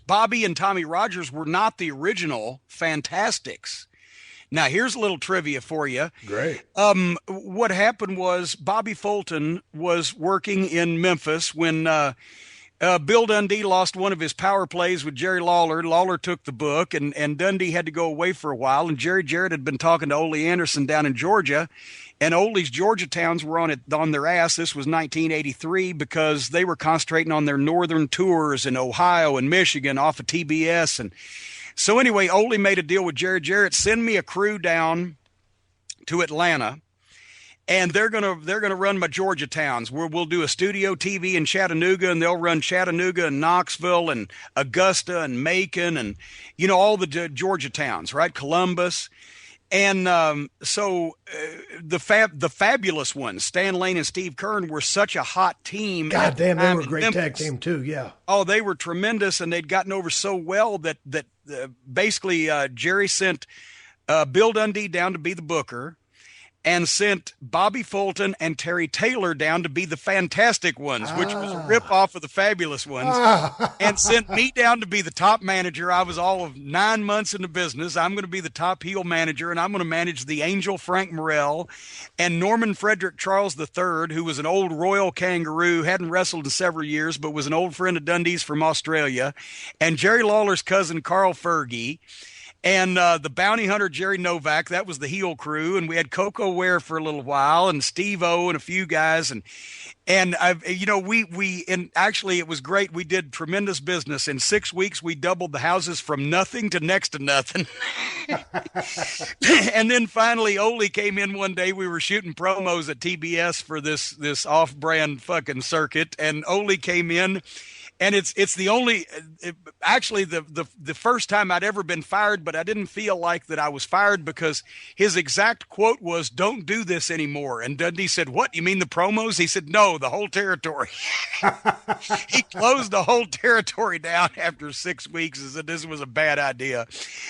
Bobby and Tommy Rogers were not the original Fantastics. Now, here's a little trivia for you. Great. What happened was Bobby Fulton was working in Memphis when Bill Dundee lost one of his power plays with Jerry Lawler. Lawler took the book, and Dundee had to go away for a while, and Jerry Jarrett had been talking to Ole Anderson down in Georgia, and Ole's Georgia towns were on their ass. This was 1983 because they were concentrating on their northern tours in Ohio and Michigan off of TBS. And so anyway, Ole made a deal with Jerry Jarrett, send me a crew down to Atlanta, and they're gonna run my Georgia towns, where we'll do a studio TV in Chattanooga, and they'll run Chattanooga and Knoxville and Augusta and Macon and all the Georgia towns, right? Columbus. And so the fabulous ones, Stan Lane and Steve Kern, were such a hot team. God damn, they were a great tag team too. Yeah. Oh, they were tremendous, and they'd gotten over so well that basically Jerry sent Bill Dundee down to be the booker, and sent Bobby Fulton and Terry Taylor down to be the Fantastic Ones, which was a rip-off of the Fabulous Ones, and sent me down to be the top manager. I was all of 9 months in the business. I'm going to be the top heel manager, and I'm going to manage the Angel Frank Morrell and Norman Frederick Charles III, who was an old Royal Kangaroo, hadn't wrestled in several years, but was an old friend of Dundee's from Australia, and Jerry Lawler's cousin Carl Fergie. And the bounty hunter, Jerry Novak, that was the heel crew. And we had Coco Ware for a little while and Steve-O and a few guys. And actually it was great. We did tremendous business. In 6 weeks, we doubled the houses from nothing to next to nothing. And then finally, Ole came in one day. We were shooting promos at TBS for this off-brand fucking circuit. And Ole came in. And it's the only, actually the first time I'd ever been fired, but I didn't feel like that I was fired because his exact quote was, "Don't do this anymore." And Dundee said, "What, you mean the promos?" He said, "No, the whole territory." He closed the whole territory down after 6 weeks and said this was a bad idea.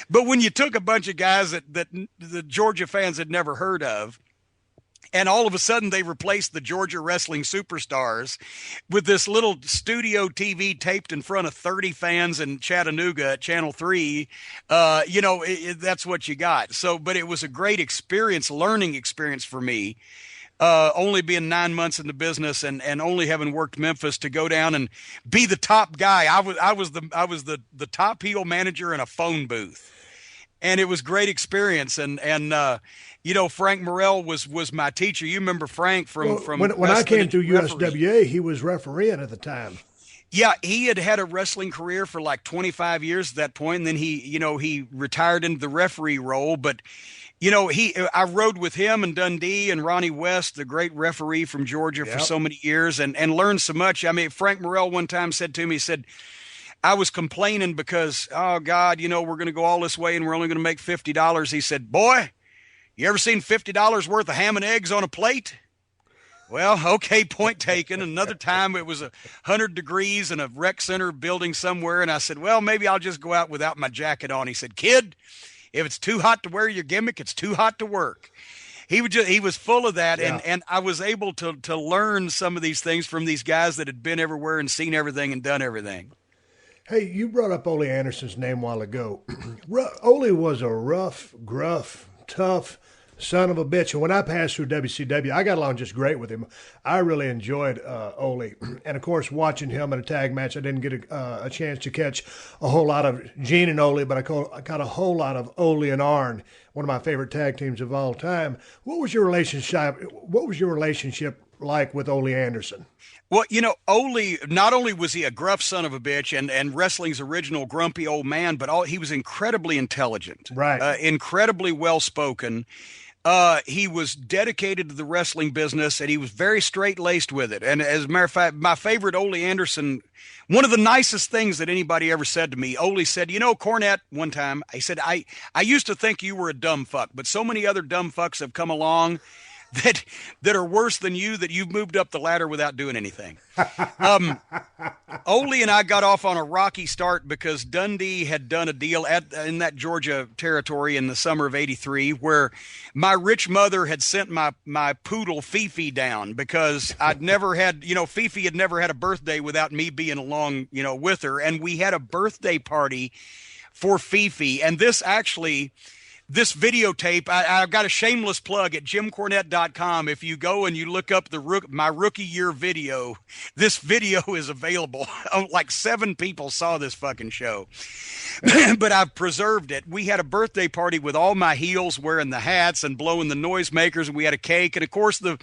But when you took a bunch of guys that the Georgia fans had never heard of, and all of a sudden they replaced the Georgia wrestling superstars with this little studio TV taped in front of 30 fans in Chattanooga at Channel 3. That's what you got. So, but it was a great experience, learning experience for me. Only being 9 months in the business and only having worked Memphis to go down and be the top guy. I was the top heel manager in a phone booth. And it was great experience. And Frank Morrell was my teacher. You remember Frank from when I came through USWA, he was refereeing at the time. Yeah, he had a wrestling career for like 25 years at that point, and then he retired into the referee role. But I rode with him and Dundee and Ronnie West, the great referee from Georgia, for so many years, and learned so much. I mean, Frank Morrell one time said to me, he said, I was complaining because, oh God, we're going to go all this way and we're only going to make $50. He said, "Boy, you ever seen $50 worth of ham and eggs on a plate?" Well, okay, point taken. Another time it was 100 degrees in a rec center building somewhere. And I said, well, maybe I'll just go out without my jacket on. He said, "Kid, if it's too hot to wear your gimmick, it's too hot to work." He was full of that. Yeah. And I was able to learn some of these things from these guys that had been everywhere and seen everything and done everything. Hey, you brought up Ole Anderson's name a while ago. Ole was a rough, gruff, tough son of a bitch. And when I passed through WCW, I got along just great with him. I really enjoyed Ole. And, of course, watching him in a tag match, I didn't get a chance to catch a whole lot of Gene and Ole, but I caught a whole lot of Ole and Arn, one of my favorite tag teams of all time. What was your relationship like with Ole Anderson? Well, Ole, not only was he a gruff son of a bitch and wrestling's original grumpy old man, but he was incredibly intelligent, right? Incredibly well-spoken. He was dedicated to the wrestling business, and he was very straight-laced with it. And as a matter of fact, my favorite Ole Anderson, one of the nicest things that anybody ever said to me, Ole said, Cornette, one time, he said, I used to think you were a dumb fuck, but so many other dumb fucks have come along that are worse than you, that you've moved up the ladder without doing anything. Ole and I got off on a rocky start because Dundee had done a deal in that Georgia territory in the summer of '83 where my rich mother had sent my poodle Fifi down because I'd never had, Fifi had never had a birthday without me being along, with her. And we had a birthday party for Fifi. And this videotape, I've got a shameless plug at jimcornette.com. If you go and you look up my rookie year video, this video is available. Like 7 people saw this fucking show, but I've preserved it. We had a birthday party with all my heels wearing the hats and blowing the noisemakers, and we had a cake. And of course, the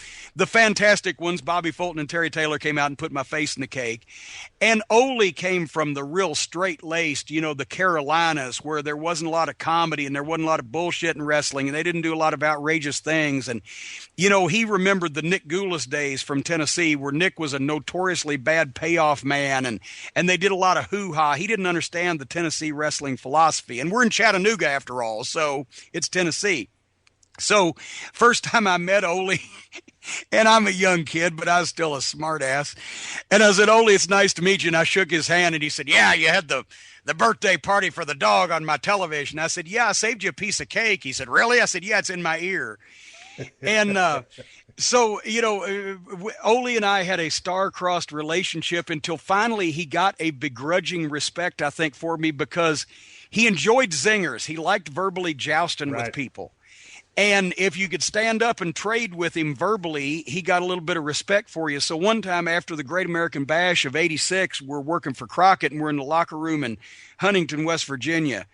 fantastic ones, Bobby Fulton and Terry Taylor, came out and put my face in the cake. And Ole came from the real straight-laced, the Carolinas, where there wasn't a lot of comedy and there wasn't a lot of bullshit in wrestling, and they didn't do a lot of outrageous things. And he remembered the Nick Goulas days from Tennessee, where Nick was a notoriously bad payoff man, and they did a lot of hoo-ha. He didn't understand the Tennessee wrestling philosophy, and we're in Chattanooga after all, so it's Tennessee. So first time I met Ole, and I'm a young kid, but I was still a smart ass, and I said, "Ole, it's nice to meet you." And I shook his hand, and he said, "Yeah, you had the birthday party for the dog on my television." I said, "Yeah, I saved you a piece of cake." He said, "Really?" I said, "Yeah, it's in my ear." And so, Ole and I had a star-crossed relationship until finally he got a begrudging respect, I think, for me because he enjoyed zingers. He liked verbally jousting with people. And if you could stand up and trade with him verbally, he got a little bit of respect for you. So one time after the Great American Bash of '86, we're working for Crockett, and we're in the locker room in Huntington, West Virginia.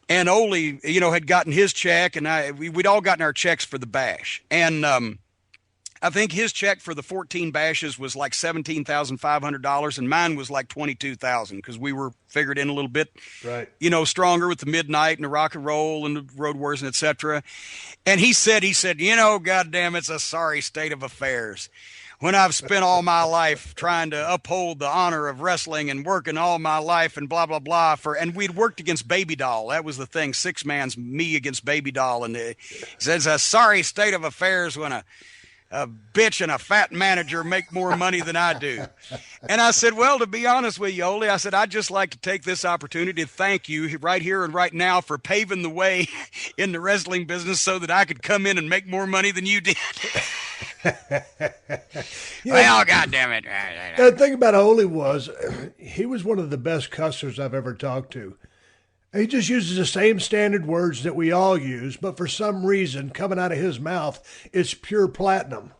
And Ole, you know, had gotten his check, and we'd all gotten our checks for the bash. And I think his check for the 14 bashes was like $17,500, and mine was like $22,000 because we were figured in a little bit, right? You know, stronger with the midnight and the rock and roll and the road wars and et cetera. And he said, you know, goddamn, it's a sorry state of affairs when I've spent all my life trying to uphold the honor of wrestling and working all my life and blah, blah, blah. And we'd worked against Baby Doll. That was the thing, 6 man's me against Baby Doll. And he says, a sorry state of affairs when a bitch and a fat manager make more money than I do. And I said, well, to be honest with you, Ole, I said, I'd just like to take this opportunity to thank you right here and right now for paving the way in the wrestling business so that I could come in and make more money than you did. Well, goddamn it. The thing about Ole was he was one of the best cussers I've ever talked to. He just uses the same standard words that we all use, but for some reason, coming out of his mouth, it's pure platinum.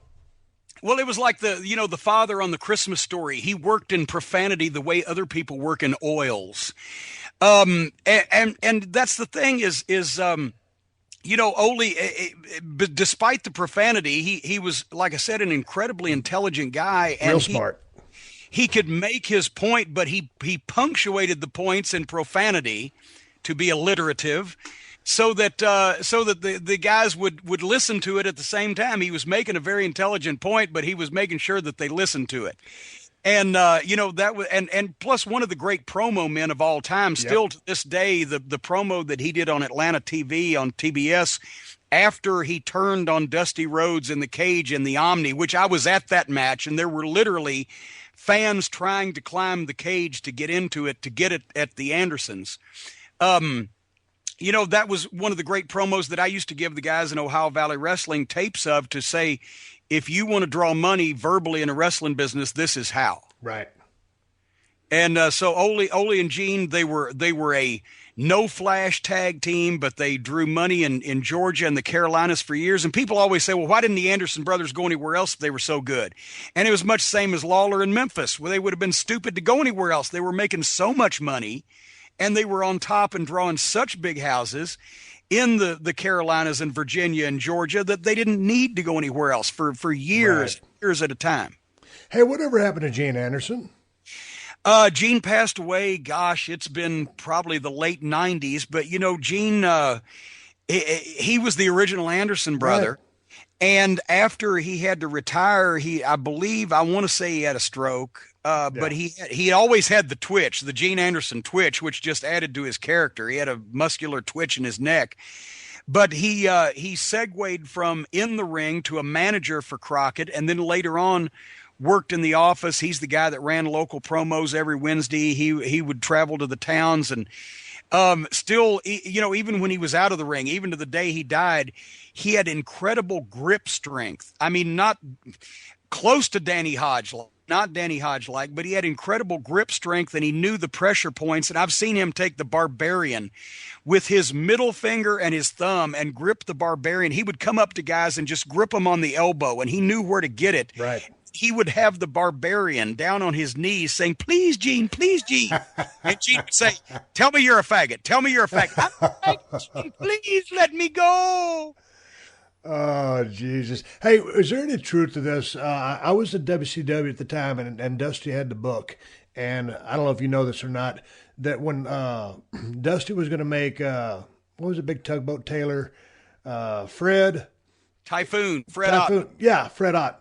Well, it was like the father on the Christmas Story. He worked in profanity the way other people work in oils. And that's the thing is you know, Ole, despite the profanity, he was, like I said, an incredibly intelligent guy. And real smart. He could make his point, but he punctuated the points in profanity to be alliterative, so that the guys would listen to it at the same time. He was making a very intelligent point, but he was making sure that they listened to it. And you know, that was and plus one of the great promo men of all time, still to this day, the promo that he did on Atlanta TV on TBS after he turned on Dusty Rhodes in the cage in the Omni, which I was at that match, and there were literally fans trying to climb the cage to get into it, to get it at the Andersons. You know, that was one of the great promos that I used to give the guys in Ohio Valley Wrestling tapes of, to say, if you want to draw money verbally in a wrestling business, this is how. Right. And so Ole and Gene, they were a no flash tag team, but they drew money in Georgia and the Carolinas for years. And people always say, well, why didn't the Anderson brothers go anywhere else if they were so good? And it was much the same as Lawler in Memphis, where they would have been stupid to go anywhere else. They were making so much money, and they were on top and drawing such big houses in the Carolinas and Virginia and Georgia that they didn't need to go anywhere else for years, years at a time. Hey, whatever happened to Gene Anderson? Gene passed away. Gosh, it's been probably the late 90s, but you know, Gene, he was the original Anderson brother. Right. And after he had to retire, I want to say he had a stroke. But he always had the twitch, the Gene Anderson twitch, which just added to his character. He had a muscular twitch in his neck. But he segued from in the ring to a manager for Crockett, and then later on worked in the office. He's the guy that ran local promos every Wednesday. He would travel to the towns, and still, you know, even when he was out of the ring, even to the day he died, he had incredible grip strength. I mean, not close to Danny Hodge, not Danny Hodge-like, but he had incredible grip strength, and he knew the pressure points. And I've seen him take the Barbarian with his middle finger and his thumb and grip the Barbarian. He would come up to guys and just grip them on the elbow, and he knew where to get it. Right. He would have the Barbarian down on his knees saying, please, Gene, please, Gene. And Gene would say, tell me you're a faggot. Tell me you're a faggot. I'm a faggot, Gene. Please let me go. Oh, Jesus. Hey, is there any truth to this? I was at WCW at the time, and Dusty had the book. And I don't know if you know this or not, that when Dusty was going to make, what was it, Big Tugboat Taylor? Fred? Typhoon. Fred Ott. Yeah, Fred Ott.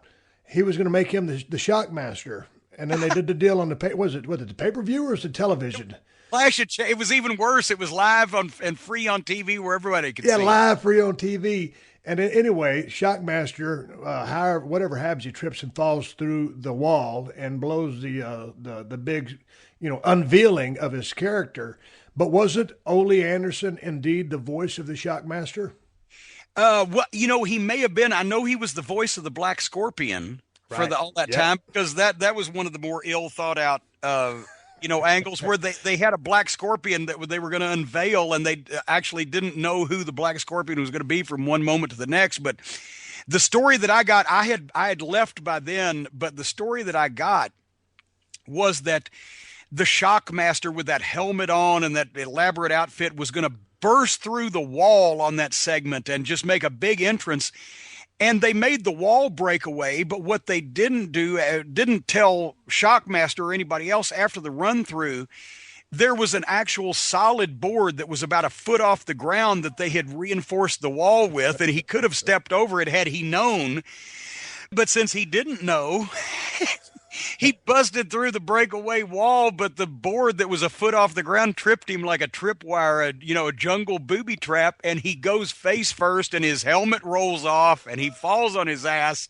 He was going to make him the Shockmaster. And then they did the deal on the, was it the pay-per-view or was it television? Flash, it was even worse. It was live and free on TV where everybody could see. Yeah, live, free on TV. And anyway, Shockmaster, whatever happens, he trips and falls through the wall and blows the big, unveiling of his character. But wasn't Ole Anderson indeed the voice of the Shockmaster? Well, he may have been. I know he was the voice of the Black Scorpion for all that time, because that was one of the more ill thought out angles where they had a Black Scorpion that they were going to unveil, and they actually didn't know who the Black Scorpion was going to be from one moment to the next. But the story that I got, I had left by then, but the story that I got was that the Shockmaster with that helmet on and that elaborate outfit was going to burst through the wall on that segment and just make a big entrance. And they made the wall breakaway, but what they didn't do, didn't tell Shockmaster or anybody else after the run through, there was an actual solid board that was about a foot off the ground that they had reinforced the wall with, and he could have stepped over it had he known. But since he didn't know, he busted through the breakaway wall, but the board that was a foot off the ground tripped him like a tripwire, a jungle booby trap, and he goes face first, and his helmet rolls off, and he falls on his ass.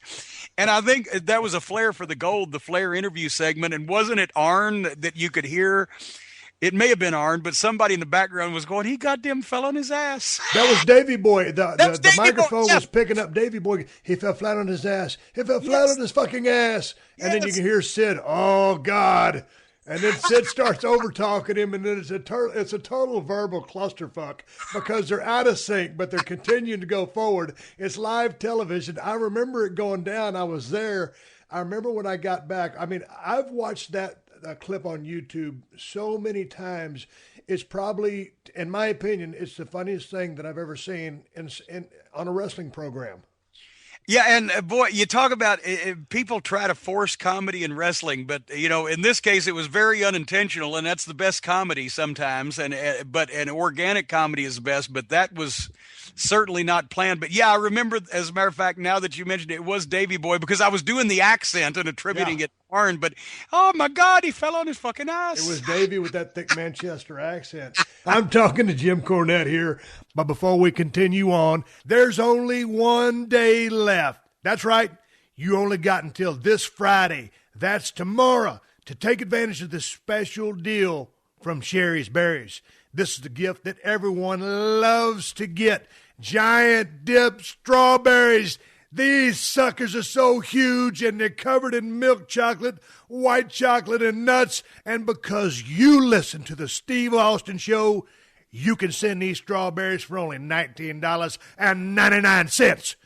And I think that was a Flair for the Gold, the Flair interview segment, and wasn't it Arn that you could hear? It may have been Arn, but somebody in the background was going, he goddamn fell on his ass. That was Davey Boy. The Davey microphone Boy. was picking up Davey Boy. He fell flat on his ass. He fell flat on his fucking ass. And then you can hear Sid, oh, God. And then Sid starts over-talking him, and then it's a total verbal clusterfuck because they're out of sync, but they're continuing to go forward. It's live television. I remember it going down. I was there. I remember when I got back. I mean, I've watched that clip on YouTube so many times. It's probably, in my opinion, it's the funniest thing that I've ever seen on a wrestling program. Yeah, and boy, you talk about people try to force comedy in wrestling, but in this case, it was very unintentional, and that's the best comedy sometimes. But organic comedy is the best. But that was certainly not planned. But yeah, I remember, as a matter of fact, now that you mentioned it, it was Davey Boy because I was doing the accent and attributing it to Arn. But oh my God, he fell on his fucking ass. It was Davey with that thick Manchester accent. I'm talking to Jim Cornette here. But before we continue on, there's only one day left. That's right. You only got until this Friday. That's tomorrow to take advantage of this special deal from Sherry's Berries. This is the gift that everyone loves to get. Giant dip strawberries. These suckers are so huge and they're covered in milk chocolate, white chocolate, and nuts. And because you listen to the Steve Austin Show, you can send these strawberries for only $19.99.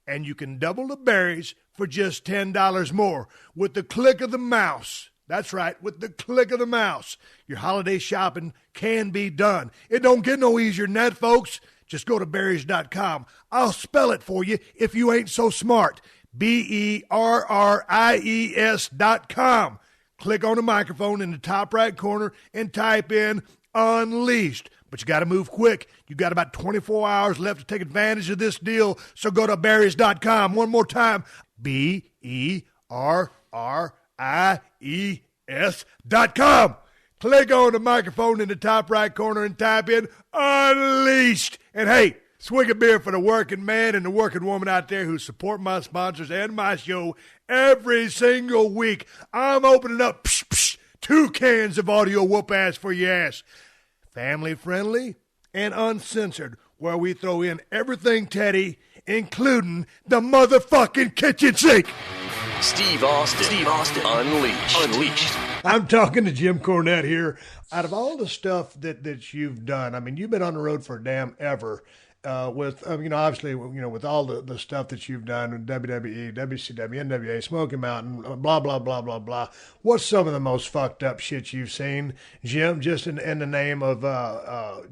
And you can double the berries for just $10 more with the click of the mouse. That's right, with the click of the mouse. Your holiday shopping can be done. It don't get no easier than that, folks. Just go to berries.com. I'll spell it for you if you ain't so smart. BERRIES.com. Click on the microphone in the top right corner and type in Unleashed. But you got to move quick. You got about 24 hours left to take advantage of this deal. So go to berries.com. One more time. BERRIES.com. Click on the microphone in the top right corner and type in Unleashed. And hey, swig a beer for the working man and the working woman out there who support my sponsors and my show every single week. I'm opening up 2 cans of audio whoop-ass for your ass. Family friendly and uncensored, where we throw in everything Teddy, including the motherfucking kitchen sink. Steve Austin, Unleashed. I'm talking to Jim Cornette here. Out of all the stuff that you've done, I mean, you've been on the road for damn ever. With obviously, with all the stuff that you've done with WWE, WCW, NWA, Smoky Mountain, blah, blah, blah, blah, blah. What's some of the most fucked up shit you've seen, Jim, just in the name of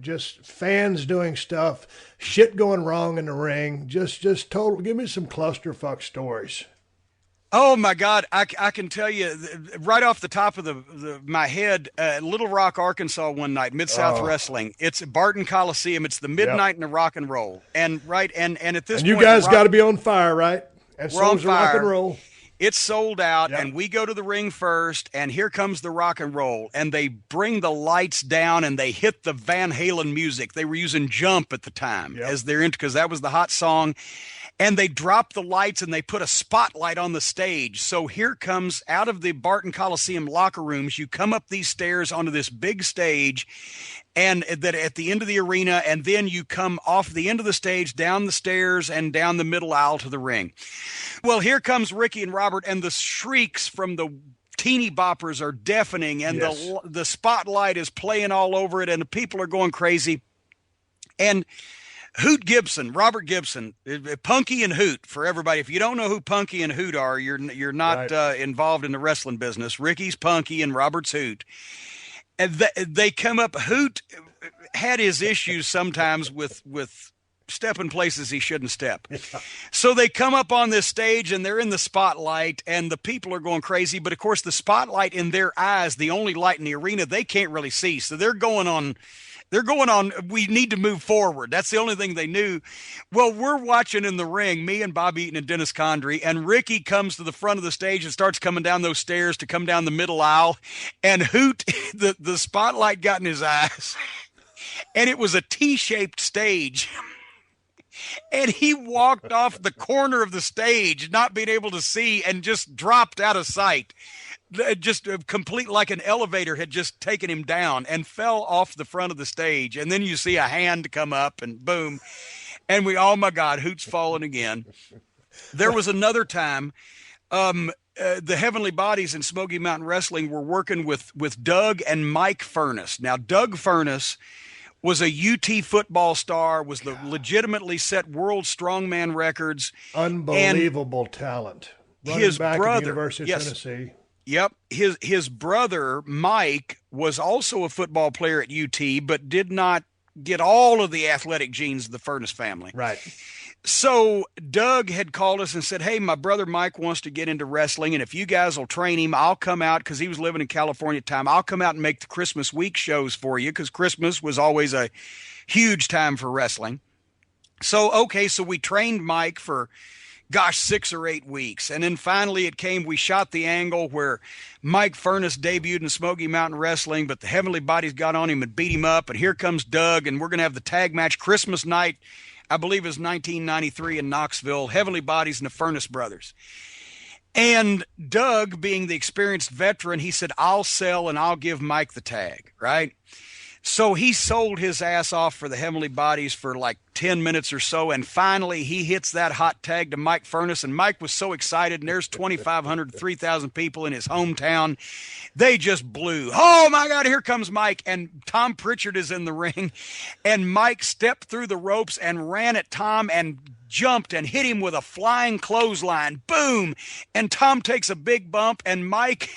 just fans doing stuff, shit going wrong in the ring, just total, give me some clusterfuck stories. Oh my God! I can tell you right off the top of my head. Little Rock, Arkansas, one night, Mid-South Wrestling. It's Barton Coliseum. It's the midnight in the rock and roll, and at this point, you guys got to be on fire, right? And we're on fire. Rock and roll. It's sold out, and we go to the ring first, and here comes the rock and roll, and they bring the lights down, and they hit the Van Halen music. They were using Jump at the time as they're into, because that was the hot song. And they drop the lights and they put a spotlight on the stage. So here comes, out of the Barton Coliseum locker rooms, you come up these stairs onto this big stage, and that at the end of the arena, and then you come off the end of the stage, down the stairs and down the middle aisle to the ring. Well, here comes Ricky and Robert, and the shrieks from the teeny boppers are deafening, and the spotlight is playing all over it, and the people are going crazy. And Hoot Gibson, Robert Gibson, Punky and Hoot, for everybody. If you don't know who Punky and Hoot are, you're not involved in the wrestling business. Ricky's Punky and Robert's Hoot. And they come up. Hoot had his issues sometimes with stepping places he shouldn't step. So they come up on this stage and they're in the spotlight and the people are going crazy. But of course, the spotlight in their eyes, the only light in the arena, they can't really see. So they're going on, we need to move forward. That's the only thing they knew. Well, we're watching in the ring, me and Bob Eaton and Dennis Condrey, and Ricky comes to the front of the stage and starts coming down those stairs to come down the middle aisle. And Hoot, the spotlight got in his eyes. And it was a T-shaped stage. And he walked off the corner of the stage, not being able to see, and just dropped out of sight. Just complete, like an elevator had just taken him down, and fell off the front of the stage. And then you see a hand come up and boom. And oh my God, Hoot's falling again. There was another time, the Heavenly Bodies in Smoky Mountain Wrestling were working with Doug and Mike Furness. Now, Doug Furness was a UT football star, was the legitimately set world strongman records. Unbelievable talent. Running His back brother, at the University of Tennessee. Yep. His brother, Mike, was also a football player at UT, but did not get all of the athletic genes of the Furness family. Right. So Doug had called us and said, hey, my brother Mike wants to get into wrestling, and if you guys will train him, I'll come out, because he was living in California at the time. I'll come out and make the Christmas week shows for you, because Christmas was always a huge time for wrestling. So, okay, so we trained Mike for, 6 or 8 weeks. And then finally it came, we shot the angle where Mike Furness debuted in Smoky Mountain Wrestling, but the Heavenly Bodies got on him and beat him up. And here comes Doug, and we're going to have the tag match Christmas night. I believe it was 1993 in Knoxville, Heavenly Bodies and the Furness brothers. And Doug, being the experienced veteran, he said, I'll sell and I'll give Mike the tag, right? So he sold his ass off for the Heavenly Bodies for like 10 minutes or so, and finally he hits that hot tag to Mike Furness, and Mike was so excited, and there's 2,500 to 3,000 people in his hometown. They just blew. Oh, my God, here comes Mike, and Tom Pritchard is in the ring, and Mike stepped through the ropes and ran at Tom and jumped and hit him with a flying clothesline. Boom! And Tom takes a big bump, and Mike,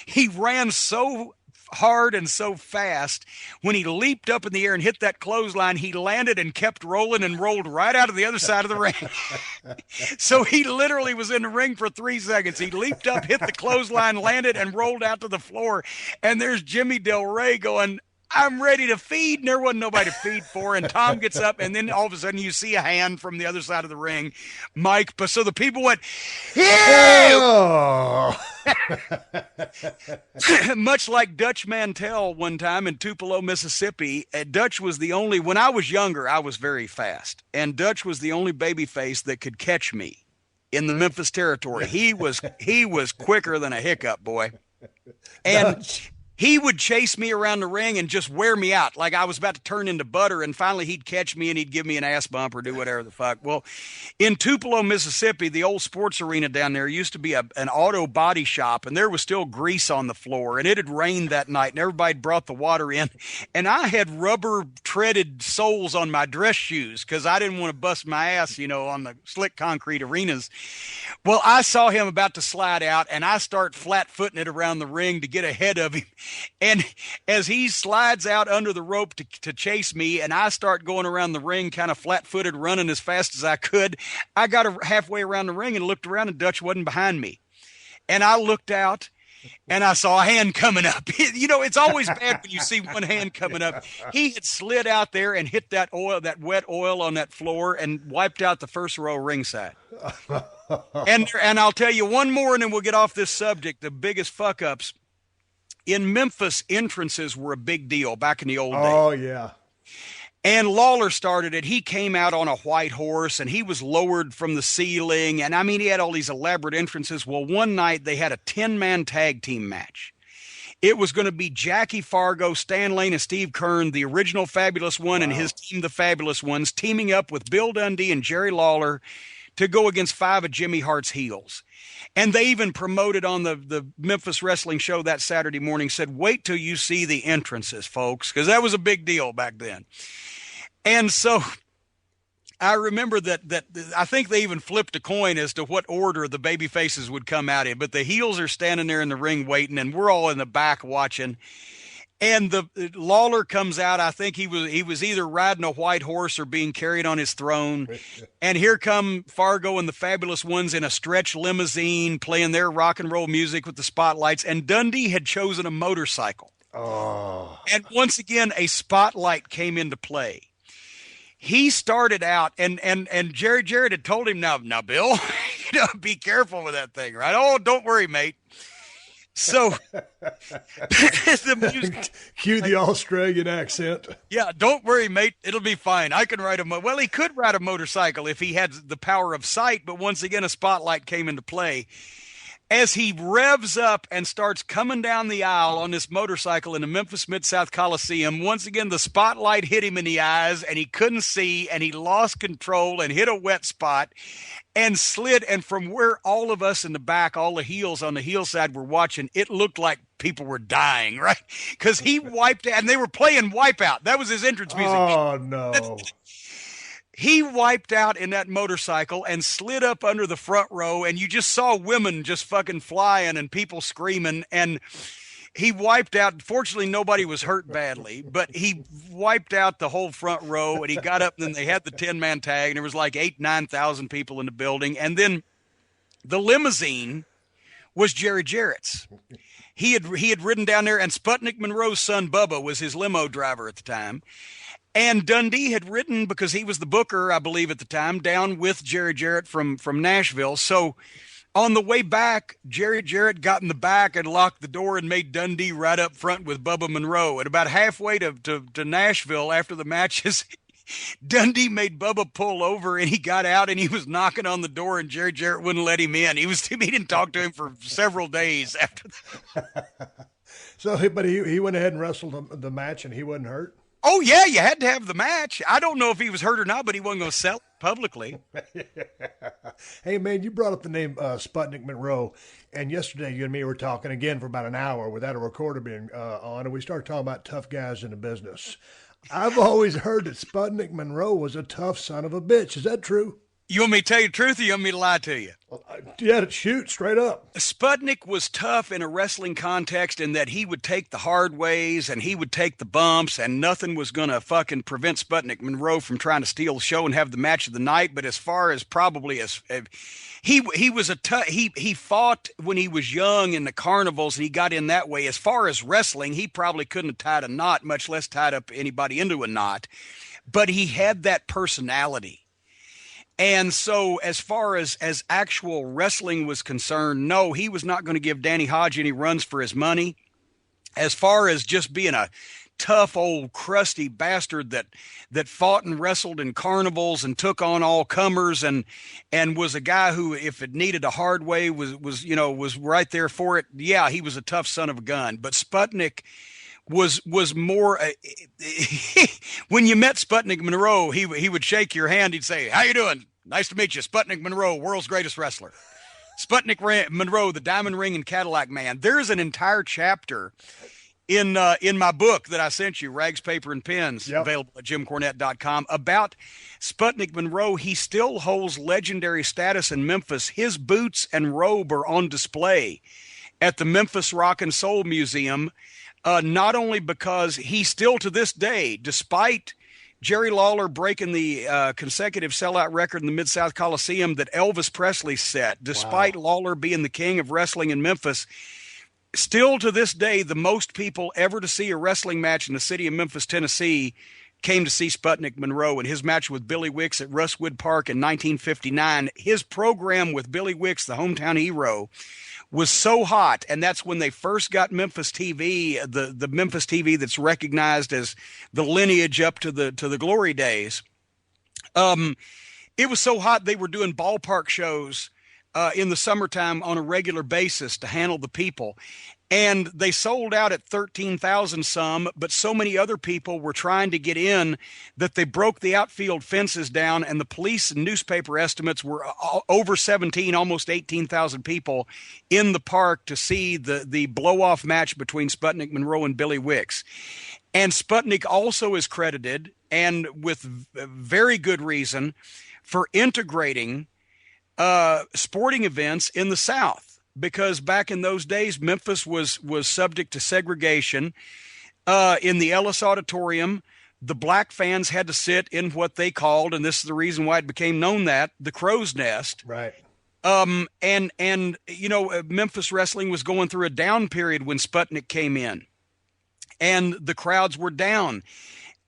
he ran so hard and so fast, when he leaped up in the air and hit that clothesline, he landed and kept rolling and rolled right out of the other side of the ring. So he literally was in the ring for 3 seconds. He leaped up, hit the clothesline, landed, and rolled out to the floor. And there's Jimmy Del Rey going, I'm ready to feed, and there wasn't nobody to feed for. And Tom gets up, and then all of a sudden you see a hand from the other side of the ring. Mike, but so the people went, yeah! Oh. Much like Dutch Mantell one time in Tupelo, Mississippi. Dutch was the only, when I was younger, I was very fast. And Dutch was the only baby face that could catch me in the Memphis territory. He was quicker than a hiccup, boy. And Dutch, he would chase me around the ring and just wear me out. Like I was about to turn into butter, and finally he'd catch me and he'd give me an ass bump or do whatever the fuck. Well, in Tupelo, Mississippi, the old sports arena down there used to be an auto body shop, and there was still grease on the floor, and it had rained that night, and everybody brought the water in, and I had rubber treaded soles on my dress shoes because I didn't want to bust my ass, on the slick concrete arenas. Well, I saw him about to slide out, and I start flat-footing it around the ring to get ahead of him. And as he slides out under the rope to chase me, and I start going around the ring kind of flat-footed, running as fast as I could, I got halfway around the ring and looked around, and Dutch wasn't behind me. And I looked out, and I saw a hand coming up. It's always bad when you see one hand coming up. He had slid out there and hit that wet oil on that floor, and wiped out the first row ringside. And I'll tell you one more, and then we'll get off this subject, the biggest fuck-ups. In Memphis, entrances were a big deal back in the old days. Oh, yeah. And Lawler started it. He came out on a white horse, and he was lowered from the ceiling. And, he had all these elaborate entrances. Well, one night they had a 10-man tag team match. It was going to be Jackie Fargo, Stan Lane, and Steve Kern, the original Fabulous One, and his team, the Fabulous Ones, teaming up with Bill Dundee and Jerry Lawler to go against 5 of Jimmy Hart's heels. And they even promoted on the Memphis wrestling show that Saturday morning, said, wait till you see the entrances, folks, because that was a big deal back then. And so I remember that I think they even flipped a coin as to what order the baby faces would come out in, but the heels are standing there in the ring waiting, and we're all in the back watching. And the Lawler comes out. I think he was either riding a white horse or being carried on his throne. And here come Fargo and the Fabulous Ones in a stretch limousine playing their rock and roll music with the spotlights. And Dundee had chosen a motorcycle. Oh. And once again, a spotlight came into play. He started out, and Jerry Jarrett had told him, now, Bill, be careful with that thing, right? Oh, don't worry, mate. So the music, cue the Australian accent. Yeah, don't worry, mate. It'll be fine. I can ride well, he could ride a motorcycle if he had the power of sight, but once again, a spotlight came into play. As he revs up and starts coming down the aisle on this motorcycle in the Memphis Mid-South Coliseum, once again, the spotlight hit him in the eyes and he couldn't see and he lost control and hit a wet spot and slid. And from where all of us in the back, all the heels on the heel side were watching, it looked like people were dying, right? Because he wiped out and they were playing Wipeout. That was his entrance music. Oh, no. He wiped out in that motorcycle and slid up under the front row, and you just saw women just fucking flying and people screaming, and he wiped out. Fortunately, nobody was hurt badly, but he wiped out the whole front row, and he got up, and then they had the 10-man tag, and there was like 9,000 people in the building, and then the limousine was Jerry Jarrett's. He had ridden down there, and Sputnik Monroe's son, Bubba, was his limo driver at the time. And Dundee had ridden, because he was the booker, I believe, at the time, down with Jerry Jarrett from Nashville. So on the way back, Jerry Jarrett got in the back and locked the door and made Dundee right up front with Bubba Monroe. And about halfway to Nashville after the matches, Dundee made Bubba pull over, and he got out and he was knocking on the door, and Jerry Jarrett wouldn't let him in. He didn't talk to him for several days after that. So, but he went ahead and wrestled the match, and he wasn't hurt? Oh, yeah, you had to have the match. I don't know if he was hurt or not, but he wasn't going to sell it publicly. Hey, man, you brought up the name Sputnik Monroe, and yesterday you and me were talking again for about an hour without a recorder being on, and we started talking about tough guys in the business. I've always heard that Sputnik Monroe was a tough son of a bitch. Is that true? You want me to tell you the truth, or you want me to lie to you? Yeah, shoot, straight up. Sputnik was tough in a wrestling context in that he would take the hard ways and he would take the bumps, and nothing was going to fucking prevent Sputnik Monroe from trying to steal the show and have the match of the night. But as far as probably as he was he fought when he was young in the carnivals, and he got in that way. As far as wrestling, he probably couldn't have tied a knot, much less tied up anybody into a knot. But he had that personality. And so as far as actual wrestling was concerned, no, he was not going to give Danny Hodge any runs for his money. As far as just being a tough old crusty bastard that fought and wrestled in carnivals and took on all comers and was a guy who, if it needed a hard way, was right there for it. Yeah, he was a tough son of a gun. But Sputnik was more when you met Sputnik Monroe, he would shake your hand. He'd say, "How you doing? Nice to meet you. Sputnik Monroe, world's greatest wrestler." Sputnik Monroe, the Diamond Ring and Cadillac Man. There's an entire chapter in my book that I sent you, Rags, Paper, and Pens, available at JimCornette.com, about Sputnik Monroe. He still holds legendary status in Memphis. His boots and robe are on display at the Memphis Rock and Soul Museum. Not only because he still to this day, despite Jerry Lawler breaking the consecutive sellout record in the Mid-South Coliseum that Elvis Presley set, despite Lawler being the king of wrestling in Memphis, still to this day, the most people ever to see a wrestling match in the city of Memphis, Tennessee, came to see Sputnik Monroe. And his match with Billy Wicks at Rustwood Park in 1959, his program with Billy Wicks, the hometown hero, was so hot, and that's when they first got Memphis TV, the Memphis TV that's recognized as the lineage up to the glory days. It was so hot they were doing ballpark shows in the summertime on a regular basis to handle the people. And they sold out at 13,000 some, but so many other people were trying to get in that they broke the outfield fences down, and the police and newspaper estimates were over 17, almost 18,000 people in the park to see the blow-off match between Sputnik Monroe and Billy Wicks. And Sputnik also is credited, and with very good reason, for integrating sporting events in the South. Because back in those days, Memphis was subject to segregation. in the Ellis Auditorium. The black fans had to sit in what they called, and this is the reason why it became known that, the crow's nest. Right. And Memphis wrestling was going through a down period when Sputnik came in, and the crowds were down.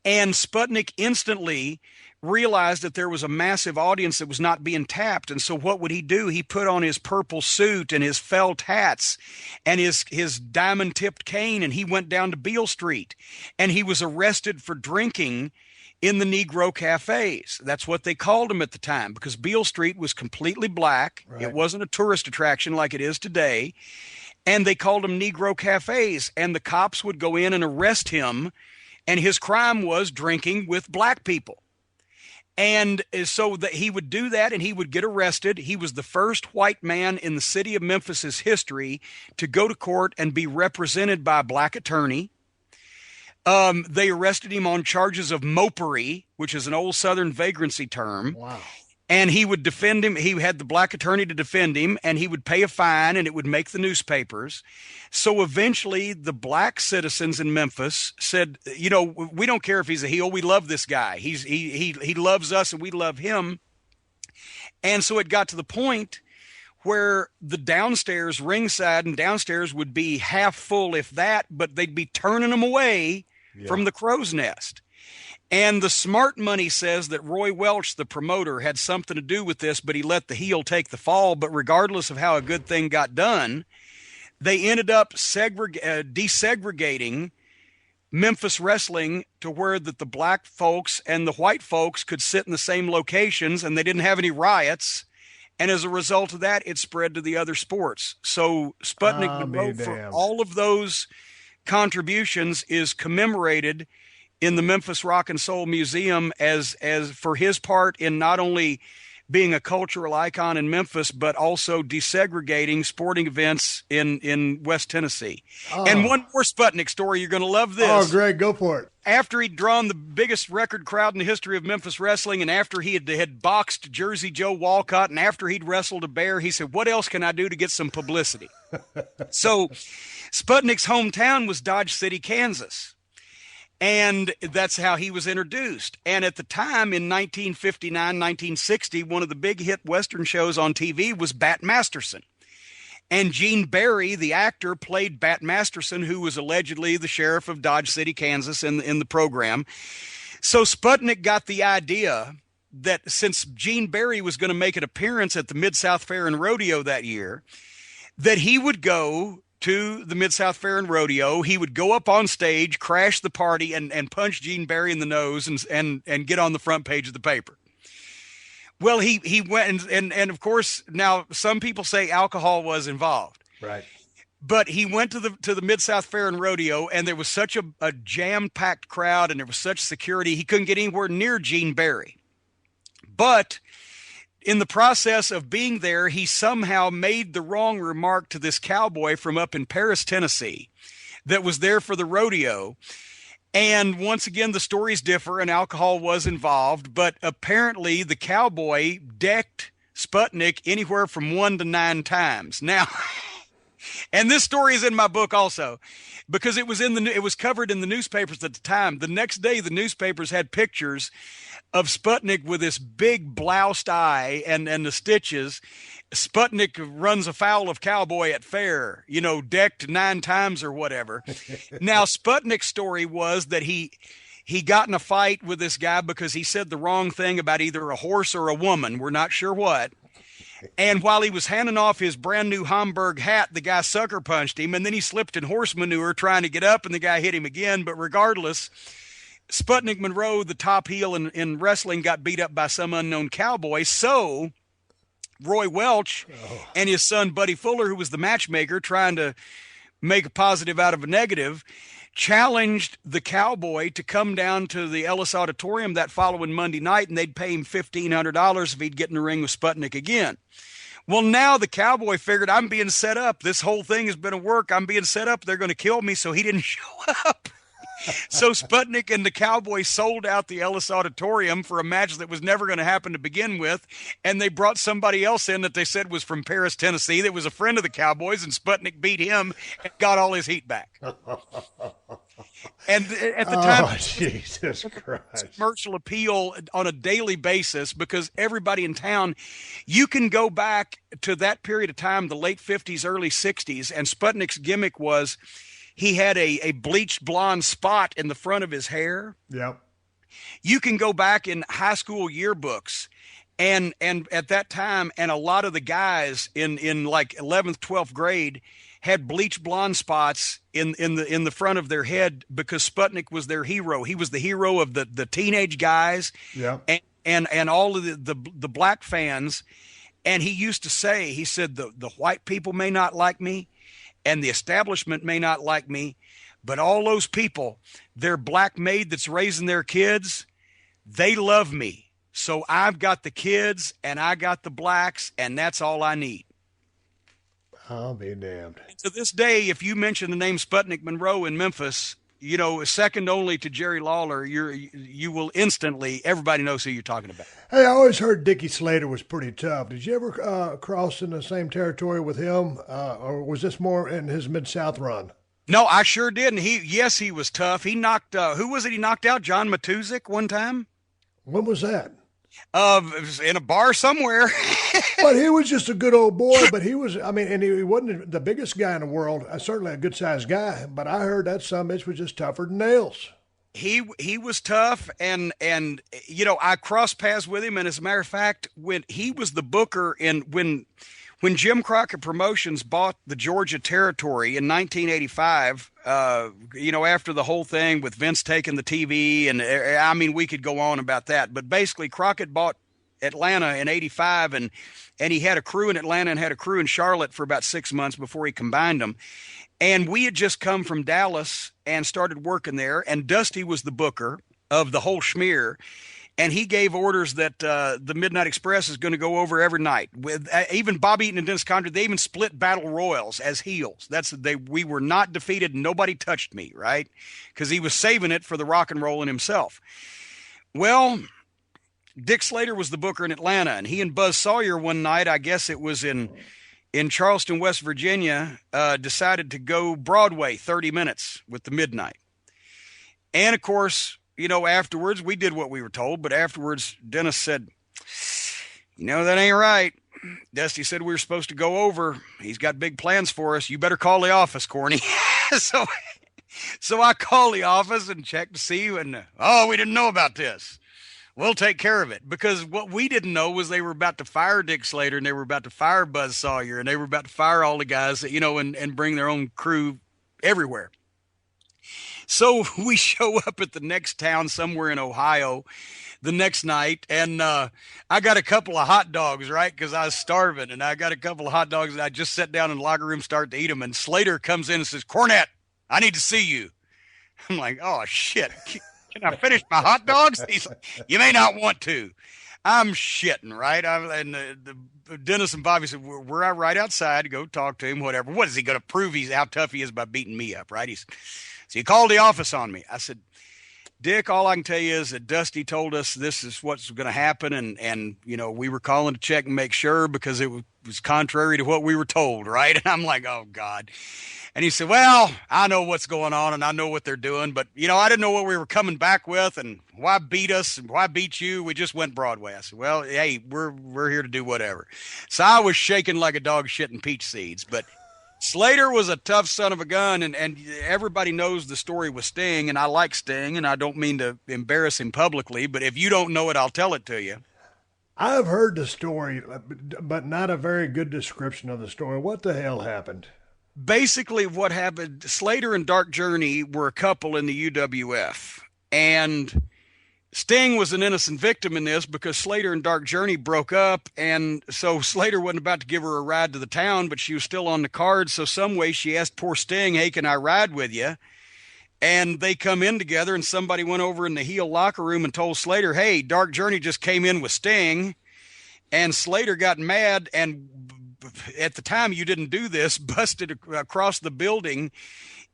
And Sputnik instantly realized that there was a massive audience that was not being tapped. And so what would he do? He put on his purple suit and his felt hats and his diamond-tipped cane, and he went down to Beale Street. And he was arrested for drinking in the Negro cafes. That's what they called them at the time, because Beale Street was completely black. Right. It wasn't a tourist attraction like it is today. And they called them Negro cafes. And the cops would go in and arrest him, and his crime was drinking with black people. And so that he would do that, and he would get arrested. He was the first white man in the city of Memphis's history to go to court and be represented by a black attorney. They arrested him on charges of mopery, which is an old Southern vagrancy term. Wow. And he would defend him. He had the black attorney to defend him, and he would pay a fine, and it would make the newspapers. So eventually the black citizens in Memphis said, we don't care if he's a heel. We love this guy. He loves us, and we love him. And so it got to the point where the downstairs, ringside and downstairs, would be half full, if that, but they'd be turning them away from the crow's nest. And the smart money says that Roy Welch, the promoter, had something to do with this, but he let the heel take the fall. But regardless of how a good thing got done, they ended up desegregating Memphis wrestling to where that the black folks and the white folks could sit in the same locations, and they didn't have any riots. And as a result of that, it spread to the other sports. So Sputnik Monroe, for all of those contributions, is commemorated in the Memphis Rock and Soul Museum as for his part in not only being a cultural icon in Memphis, but also desegregating sporting events in West Tennessee. Oh. And one more Sputnik story. You're going to love this. Oh, Greg, go for it. After he'd drawn the biggest record crowd in the history of Memphis wrestling, and after he had boxed Jersey Joe Walcott, and after he'd wrestled a bear, he said, what else can I do to get some publicity? So Sputnik's hometown was Dodge City, Kansas. And that's how he was introduced. And at the time, in 1959, 1960, one of the big hit Western shows on TV was Bat Masterson. And Gene Barry, the actor, played Bat Masterson, who was allegedly the sheriff of Dodge City, Kansas, in the program. So Sputnik got the idea that since Gene Barry was going to make an appearance at the Mid-South Fair and Rodeo that year, that he would go to the Mid-South Fair and Rodeo. He would go up on stage, crash the party, and punch Gene Barry in the nose and get on the front page of the paper. Well, he went, and of course, now some people say alcohol was involved. Right. But he went to the Mid-South Fair and Rodeo, and there was such a jam-packed crowd, and there was such security, he couldn't get anywhere near Gene Barry. But in the process of being there, he somehow made the wrong remark to this cowboy from up in Paris, Tennessee, that was there for the rodeo. And once again, the stories differ, and alcohol was involved, but apparently the cowboy decked Sputnik anywhere from 1 to 9 times. Now, and this story is in my book also, because it was covered in the newspapers at the time. The next day, the newspapers had pictures of Sputnik with this big bloused eye and the stitches. Sputnik runs afoul of cowboy at fair, decked 9 times or whatever. Now, Sputnik's story was that he got in a fight with this guy because he said the wrong thing about either a horse or a woman. We're not sure what. And while he was handing off his brand new Homburg hat, the guy sucker punched him, and then he slipped in horse manure trying to get up, and the guy hit him again. But regardless, Sputnik Monroe, the top heel in wrestling, got beat up by some unknown cowboy. So Roy Welch and his son Buddy Fuller, who was the matchmaker, trying to make a positive out of a negative, challenged the cowboy to come down to the Ellis Auditorium that following Monday night, and they'd pay him $1,500 if he'd get in the ring with Sputnik again. Well, now the cowboy figured, I'm being set up. This whole thing has been a work. I'm being set up. They're going to kill me, so he didn't show up. So Sputnik and the cowboy sold out the Ellis Auditorium for a match that was never going to happen to begin with, and they brought somebody else in that they said was from Paris, Tennessee, that was a friend of the cowboys, and Sputnik beat him and got all his heat back. And at the time, Jesus Christ, commercial appeal on a daily basis, because everybody in town, you can go back to that period of time, the late 50s, early 60s, and Sputnik's gimmick was he had a bleached blonde spot in the front of his hair. Yep. You can go back in high school yearbooks and at that time, and a lot of the guys in like 11th, 12th grade had bleached blonde spots in the front of their head because Sputnik was their hero. He was the hero of the teenage guys, yeah, and all of the black fans. And he used to say, he said, the white people may not like me, and the establishment may not like me, but all those people, their black maid that's raising their kids, they love me. So I've got the kids and I got the blacks, and that's all I need. I'll be damned. To this day, if you mention the name Sputnik Monroe in Memphis, you know, second only to Jerry Lawler, you will instantly, everybody knows who you're talking about. Hey, I always heard Dickie Slater was pretty tough. Did you ever cross in the same territory with him, or was this more in his Mid-South run? No, I sure did. And he was tough. He knocked, who was it he knocked out? John Matuzik one time? When was that? It was in a bar somewhere. But he was just a good old boy. But he was, I mean, and he wasn't the biggest guy in the world. Certainly a good-sized guy. But I heard that summit was just tougher than nails. He was tough, and you know, I crossed paths with him. And as a matter of fact, when he was the booker, and when Jim Crockett Promotions bought the Georgia territory in 1985, you know, after the whole thing with Vince taking the TV, and I mean, we could go on about that, but basically Crockett bought Atlanta in 85, and he had a crew in Atlanta and had a crew in Charlotte for about 6 months before he combined them. And we had just come from Dallas and started working there, and Dusty was the booker of the whole schmear. And he gave orders that the Midnight Express is going to go over every night. With even Bob Eaton and Dennis Condrey, they even split battle royals as heels. We were not defeated. Nobody touched me, right? Because he was saving it for the rock and roll in himself. Well, Dick Slater was the booker in Atlanta, and he and Buzz Sawyer one night, I guess it was in Charleston, West Virginia, decided to go Broadway 30 minutes with the Midnight. And of course, you know, afterwards, we did what we were told, but afterwards, Dennis said, you know, that ain't right. Dusty said we were supposed to go over. He's got big plans for us. You better call the office, Corny. So I called the office and checked to see, and, we didn't know about this. We'll take care of it. Because what we didn't know was they were about to fire Dick Slater, and they were about to fire Buzz Sawyer, and they were about to fire all the guys, that, you know, and bring their own crew everywhere. So we show up at the next town somewhere in Ohio the next night, and I got a couple of hot dogs, right, because I was starving, and I got a couple of hot dogs, and I just sat down in the locker room, started to eat them, and Slater comes in and says, Cornette, I need to see you. I'm like, oh, shit. Can I finish my hot dogs? He's like, you may not want to. I'm shitting, right? Dennis and Bobby said, we're out right outside to go talk to him, whatever. What is he going to prove how tough he is by beating me up, right? So he called the office on me. I said, Dick, all I can tell you is that Dusty told us this is what's going to happen. And, you know, we were calling to check and make sure because it was contrary to what we were told. Right. And I'm like, oh God. And he said, well, I know what's going on and I know what they're doing, but you know, I didn't know what we were coming back with and why beat us and why beat you. We just went Broadway. I said, well, hey, we're here to do whatever. So I was shaking like a dog shitting peach seeds, but Slater was a tough son of a gun, and everybody knows the story with Sting, and I like Sting, and I don't mean to embarrass him publicly, but if you don't know it, I'll tell it to you. I've heard the story, but not a very good description of the story. What the hell happened? Basically what happened, Slater and Dark Journey were a couple in the UWF, and Sting was an innocent victim in this because Slater and Dark Journey broke up, and so Slater wasn't about to give her a ride to the town, but she was still on the card, so some way she asked poor Sting, hey, can I ride with you? And they come in together, and somebody went over in the heel locker room and told Slater, hey, Dark Journey just came in with Sting, and Slater got mad, and at the time you didn't do this, busted across the building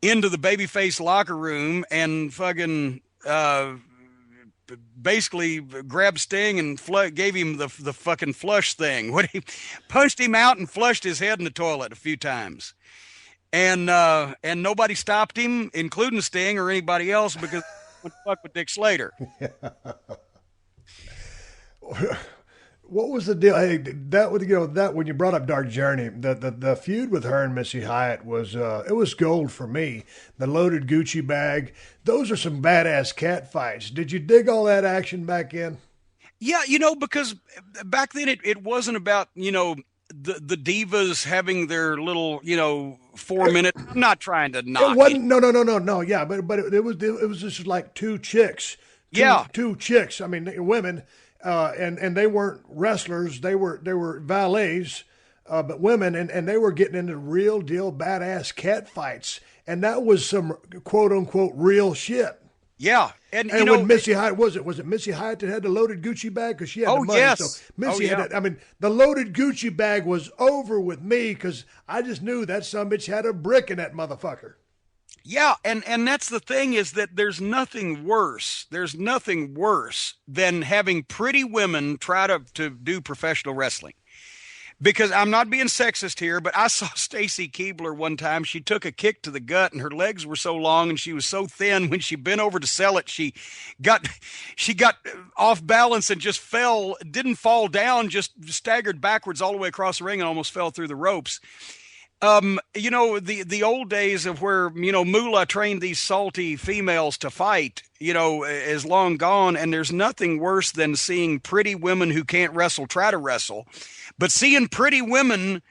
into the babyface locker room and fucking basically grabbed Sting and gave him the fucking flush thing. He punched him out and flushed his head in the toilet a few times. And nobody stopped him, including Sting or anybody else, because he went to fuck with Dick Slater. What was the deal? Hey, that when you brought up Dark Journey, the feud with her and Missy Hyatt was it was gold for me. The loaded Gucci bag, those are some badass cat fights. Did you dig all that action back in? Yeah, because back then it wasn't about the divas having their little 4 minute. I'm not trying to knock. It wasn't. No. Yeah, but it was just like two chicks. Two chicks. I mean, women. And they weren't wrestlers; they were valets, but women, and they were getting into real deal badass cat fights, and that was some quote unquote real shit. Yeah, and when Missy Hyatt was it Missy Hyatt that had the loaded Gucci bag because she had the money? Yes. So Missy had that. I mean, the loaded Gucci bag was over with me because I just knew that sumbitch had a brick in that motherfucker. Yeah, and that's the thing is that there's nothing worse. There's nothing worse than having pretty women try to do professional wrestling. Because I'm not being sexist here, but I saw Stacy Keibler one time. She took a kick to the gut, and her legs were so long, and she was so thin. When she bent over to sell it, she got off balance and just fell. Didn't fall down, just staggered backwards all the way across the ring and almost fell through the ropes. The old days of where, Moolah trained these salty females to fight, is long gone. And there's nothing worse than seeing pretty women who can't wrestle try to wrestle, but seeing pretty women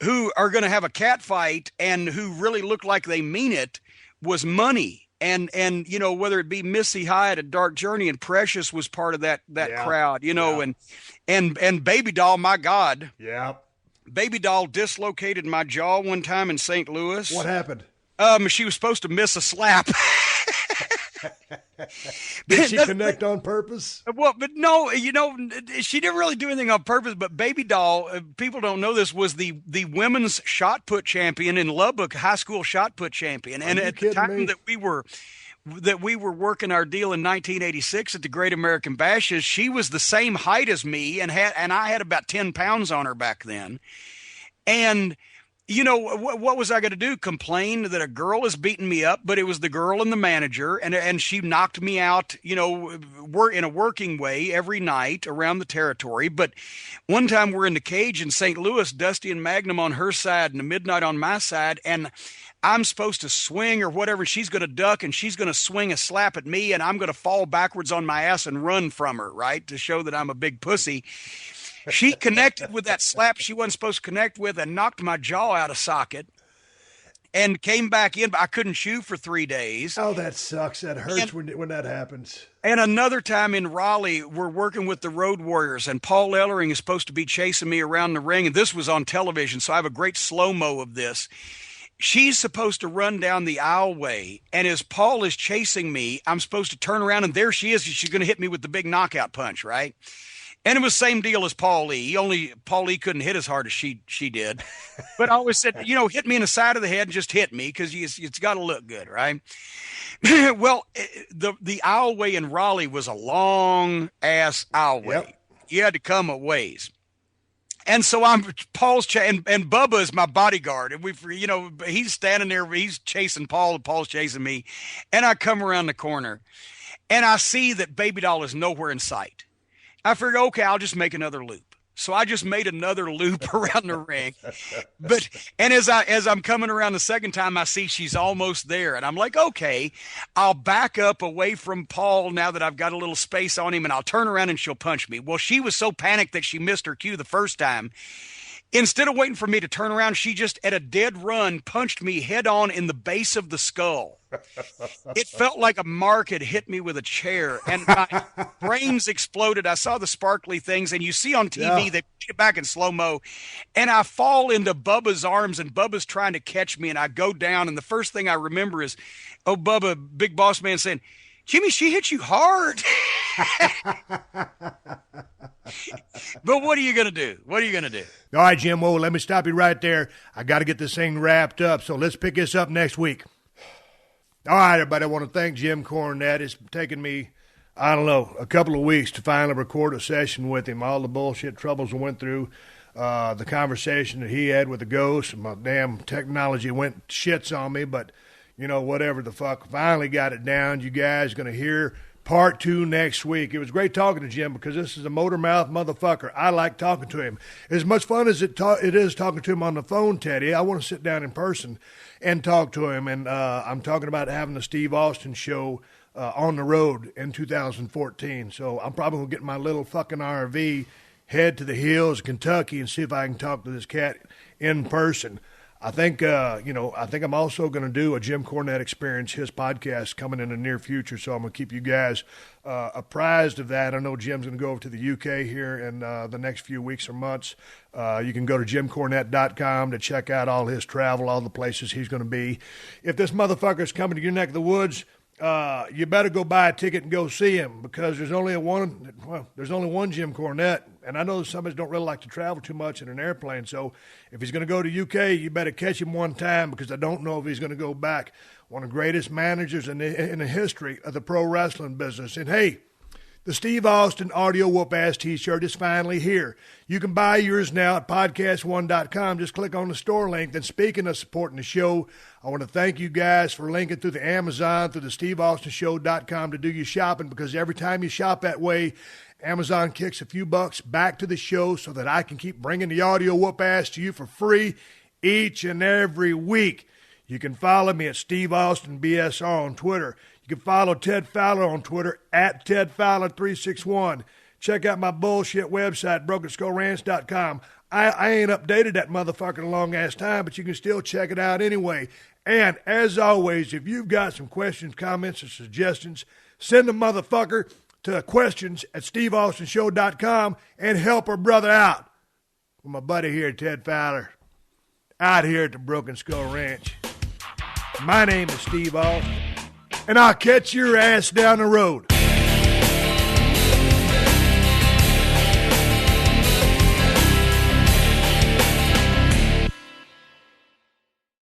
who are going to have a cat fight and who really look like they mean it was money. And whether it be Missy Hyatt at Dark Journey, and Precious was part of that crowd, and Baby Doll, my God. Yeah. Baby Doll dislocated my jaw one time in St. Louis. What happened? She was supposed to miss a slap. Did she connect on purpose? Well, but no, she didn't really do anything on purpose. But Baby Doll, people don't know this, was the women's shot put champion in Lubbock, high school shot put champion. And at the time that we were working our deal in 1986 at the Great American Bashes, she was the same height as me, and I had about 10 pounds on her back then. And what was I going to do? Complain that a girl is beating me up? But it was the girl and the manager, and she knocked me out, in a working way every night around the territory. But one time we're in the cage in St. Louis, Dusty and Magnum on her side and the Midnight on my side, and I'm supposed to swing or whatever. She's going to duck, and she's going to swing a slap at me, and I'm going to fall backwards on my ass and run from her, right, to show that I'm a big pussy. She connected with that slap she wasn't supposed to connect with and knocked my jaw out of socket and came back in. But I couldn't chew for 3 days. Oh, that sucks. That hurts when that happens. And another time in Raleigh, we're working with the Road Warriors, and Paul Ellering is supposed to be chasing me around the ring. And this was on television, so I have a great slow-mo of this. She's supposed to run down the aisleway, and as Paul is chasing me, I'm supposed to turn around, and there she is. She's going to hit me with the big knockout punch, right? And it was the same deal as Paul Lee. Paul Lee couldn't hit as hard as she did. But I always said, hit me in the side of the head and just hit me because it's got to look good, right? Well, the aisleway in Raleigh was a long-ass aisleway. Yep. You had to come a ways. And so and Bubba is my bodyguard, and he's standing there, he's chasing Paul, and Paul's chasing me, and I come around the corner, and I see that Baby Doll is nowhere in sight. I figured, okay, I'll just make another loop. So I just made another loop around the ring. And as I'm coming around the second time, I see she's almost there. And I'm like, okay, I'll back up away from Paul now that I've got a little space on him, and I'll turn around and she'll punch me. Well, she was so panicked that she missed her cue the first time. Instead of waiting for me to turn around, she just, at a dead run, punched me head on in the base of the skull. It felt like a mark had hit me with a chair, and my brains exploded. I saw the sparkly things, and you see on TV, they put it back in slow-mo, and I fall into Bubba's arms, and Bubba's trying to catch me, and I go down, and the first thing I remember is, Bubba, big boss man, saying, Jimmy, she hit you hard. But what are you going to do? What are you going to do? All right, Jim, well, let me stop you right there. I got to get this thing wrapped up, so let's pick this up next week. All right, everybody, I want to thank Jim Cornette. It's taken me, a couple of weeks to finally record a session with him. All the bullshit troubles I went through the conversation that he had with the ghost. My damn technology went shits on me, but, whatever the fuck. Finally got it down. You guys are going to hear part 2 next week. It was great talking to Jim because this is a motor mouth motherfucker. I like talking to him. As much fun as it is talking to him on the phone, Teddy, I want to sit down in person and talk to him. And I'm talking about having the Steve Austin show on the road in 2014. So I'm probably going to get my little fucking RV, head to the hills of Kentucky and see if I can talk to this cat in person. I think I'm also going to do a Jim Cornette Experience, his podcast, coming in the near future, so I'm going to keep you guys apprised of that. I know Jim's going to go over to the UK here in the next few weeks or months. You can go to jimcornette.com to check out all his travel, all the places he's going to be. If this motherfucker's coming to your neck of the woods, you better go buy a ticket and go see him, because there's only one Jim Cornette, and I know some of us don't really like to travel too much in an airplane, so if he's going to go to UK, you better catch him one time, because I don't know if he's going to go back. One of the greatest managers in the history of the pro wrestling business. And hey, the Steve Austin Audio Whoop-Ass T-shirt is finally here. You can buy yours now at PodcastOne.com. Just click on the store link. And speaking of supporting the show, I want to thank you guys for linking through the Amazon, through the SteveAustinShow.com to do your shopping, because every time you shop that way, Amazon kicks a few bucks back to the show so that I can keep bringing the audio whoop-ass to you for free each and every week. You can follow me at Steve Austin BSR on Twitter. You can follow Ted Fowler on Twitter at TedFowler361. Check out my bullshit website, BrokenSkullRanch.com. I ain't updated that motherfucker in a long-ass time, but you can still check it out anyway. And as always, if you've got some questions, comments, or suggestions, send them, motherfucker, to questions@SteveAustinShow.com and help our brother out. With my buddy here, Ted Fowler, out here at the Broken Skull Ranch. My name is Steve Austin, and I'll catch your ass down the road.